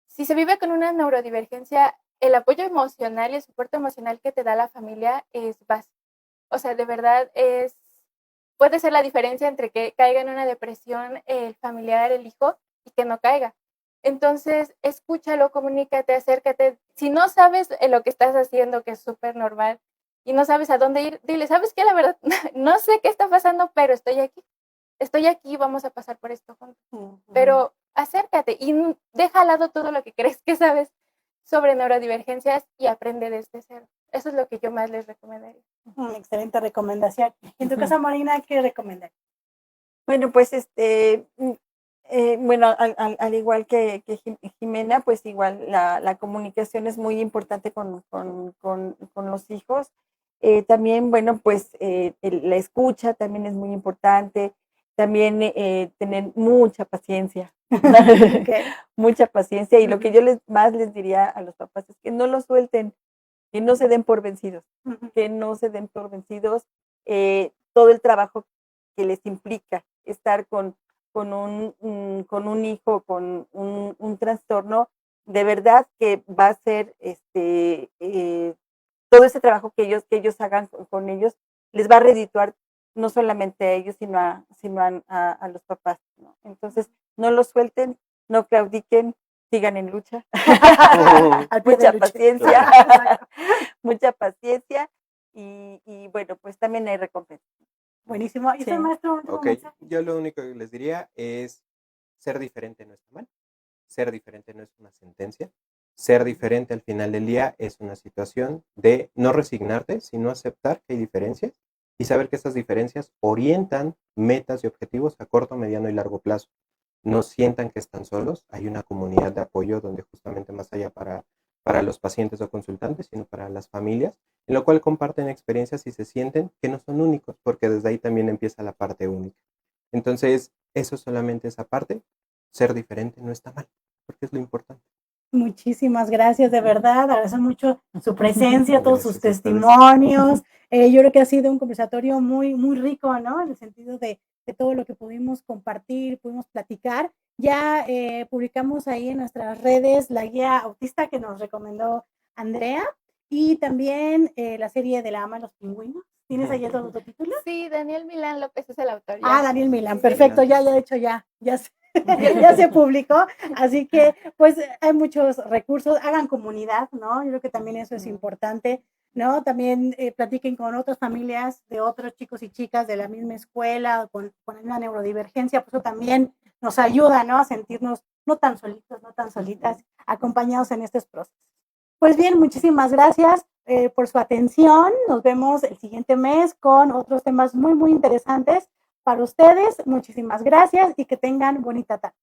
Si se vive con una neurodivergencia, el apoyo emocional y el soporte emocional que te da la familia es base. O sea, de verdad puede ser la diferencia entre que caiga en una depresión el familiar, el hijo, y que no caiga. Entonces, escúchalo, comunícate, acércate. Si no sabes lo que estás haciendo, que es súper normal, y no sabes a dónde ir, dile, ¿sabes qué? La verdad, no sé qué está pasando, pero estoy aquí. Estoy aquí, vamos a pasar por esto juntos. Pero acércate y deja al lado todo lo que crees que sabes sobre neurodivergencias y aprende desde cero. Eso es lo que yo más les recomendaría. Excelente recomendación. En tu casa, Marina, ¿qué recomendar? Bueno, pues bueno, al igual que Jimena, pues igual la comunicación es muy importante con los hijos. También, bueno, pues la escucha también es muy importante. También tener mucha paciencia. Okay. Mucha paciencia. Y lo que yo más les diría a los papás es que no lo suelten, que no se den por vencidos, que no se den por vencidos. Todo el trabajo que les implica estar con un hijo, con un trastorno, de verdad que va a ser todo ese trabajo que ellos hagan con ellos, les va a redituar no solamente a ellos, sino a los papás, ¿no? Entonces, no lo suelten, no claudiquen, sigan en lucha. Mucha paciencia, mucha paciencia y bueno, pues también hay recompensa. Buenísimo. ¿Y usted, maestro? Ok, yo lo único que les diría es ser diferente no está mal, ser diferente no es una sentencia, ser diferente al final del día es una situación de no resignarte, sino aceptar que hay diferencias y saber que estas diferencias orientan metas y objetivos a corto, mediano y largo plazo. No sientan que están solos, hay una comunidad de apoyo donde justamente más allá para los pacientes o consultantes, sino para las familias, en lo cual comparten experiencias y se sienten que no son únicos, porque desde ahí también empieza la parte única. Entonces, eso solamente esa parte, ser diferente no está mal, porque es lo importante. Muchísimas gracias, de verdad, agradezco mucho su presencia, todos sus testimonios. Yo creo que ha sido un conversatorio muy, muy rico, ¿no? En el sentido de todo lo que pudimos compartir, pudimos platicar. Ya publicamos ahí en nuestras redes la guía autista que nos recomendó Andrea y también la serie de La ama de los pingüinos. ¿Tienes ahí otro título? Sí, Daniel Milán López es el autor. Ah, Daniel Milán, perfecto, ya de hecho ya ya se publicó, así que pues hay muchos recursos, hagan comunidad, ¿no? Yo creo que también eso es importante, ¿no? También platiquen con otras familias de otros chicos y chicas de la misma escuela, con una neurodivergencia, pues eso también nos ayuda, ¿no? A sentirnos no tan solitos, no tan solitas, acompañados en estos procesos. Pues bien, muchísimas gracias por su atención, nos vemos el siguiente mes con otros temas muy, muy interesantes. Para ustedes, muchísimas gracias y que tengan bonita tarde.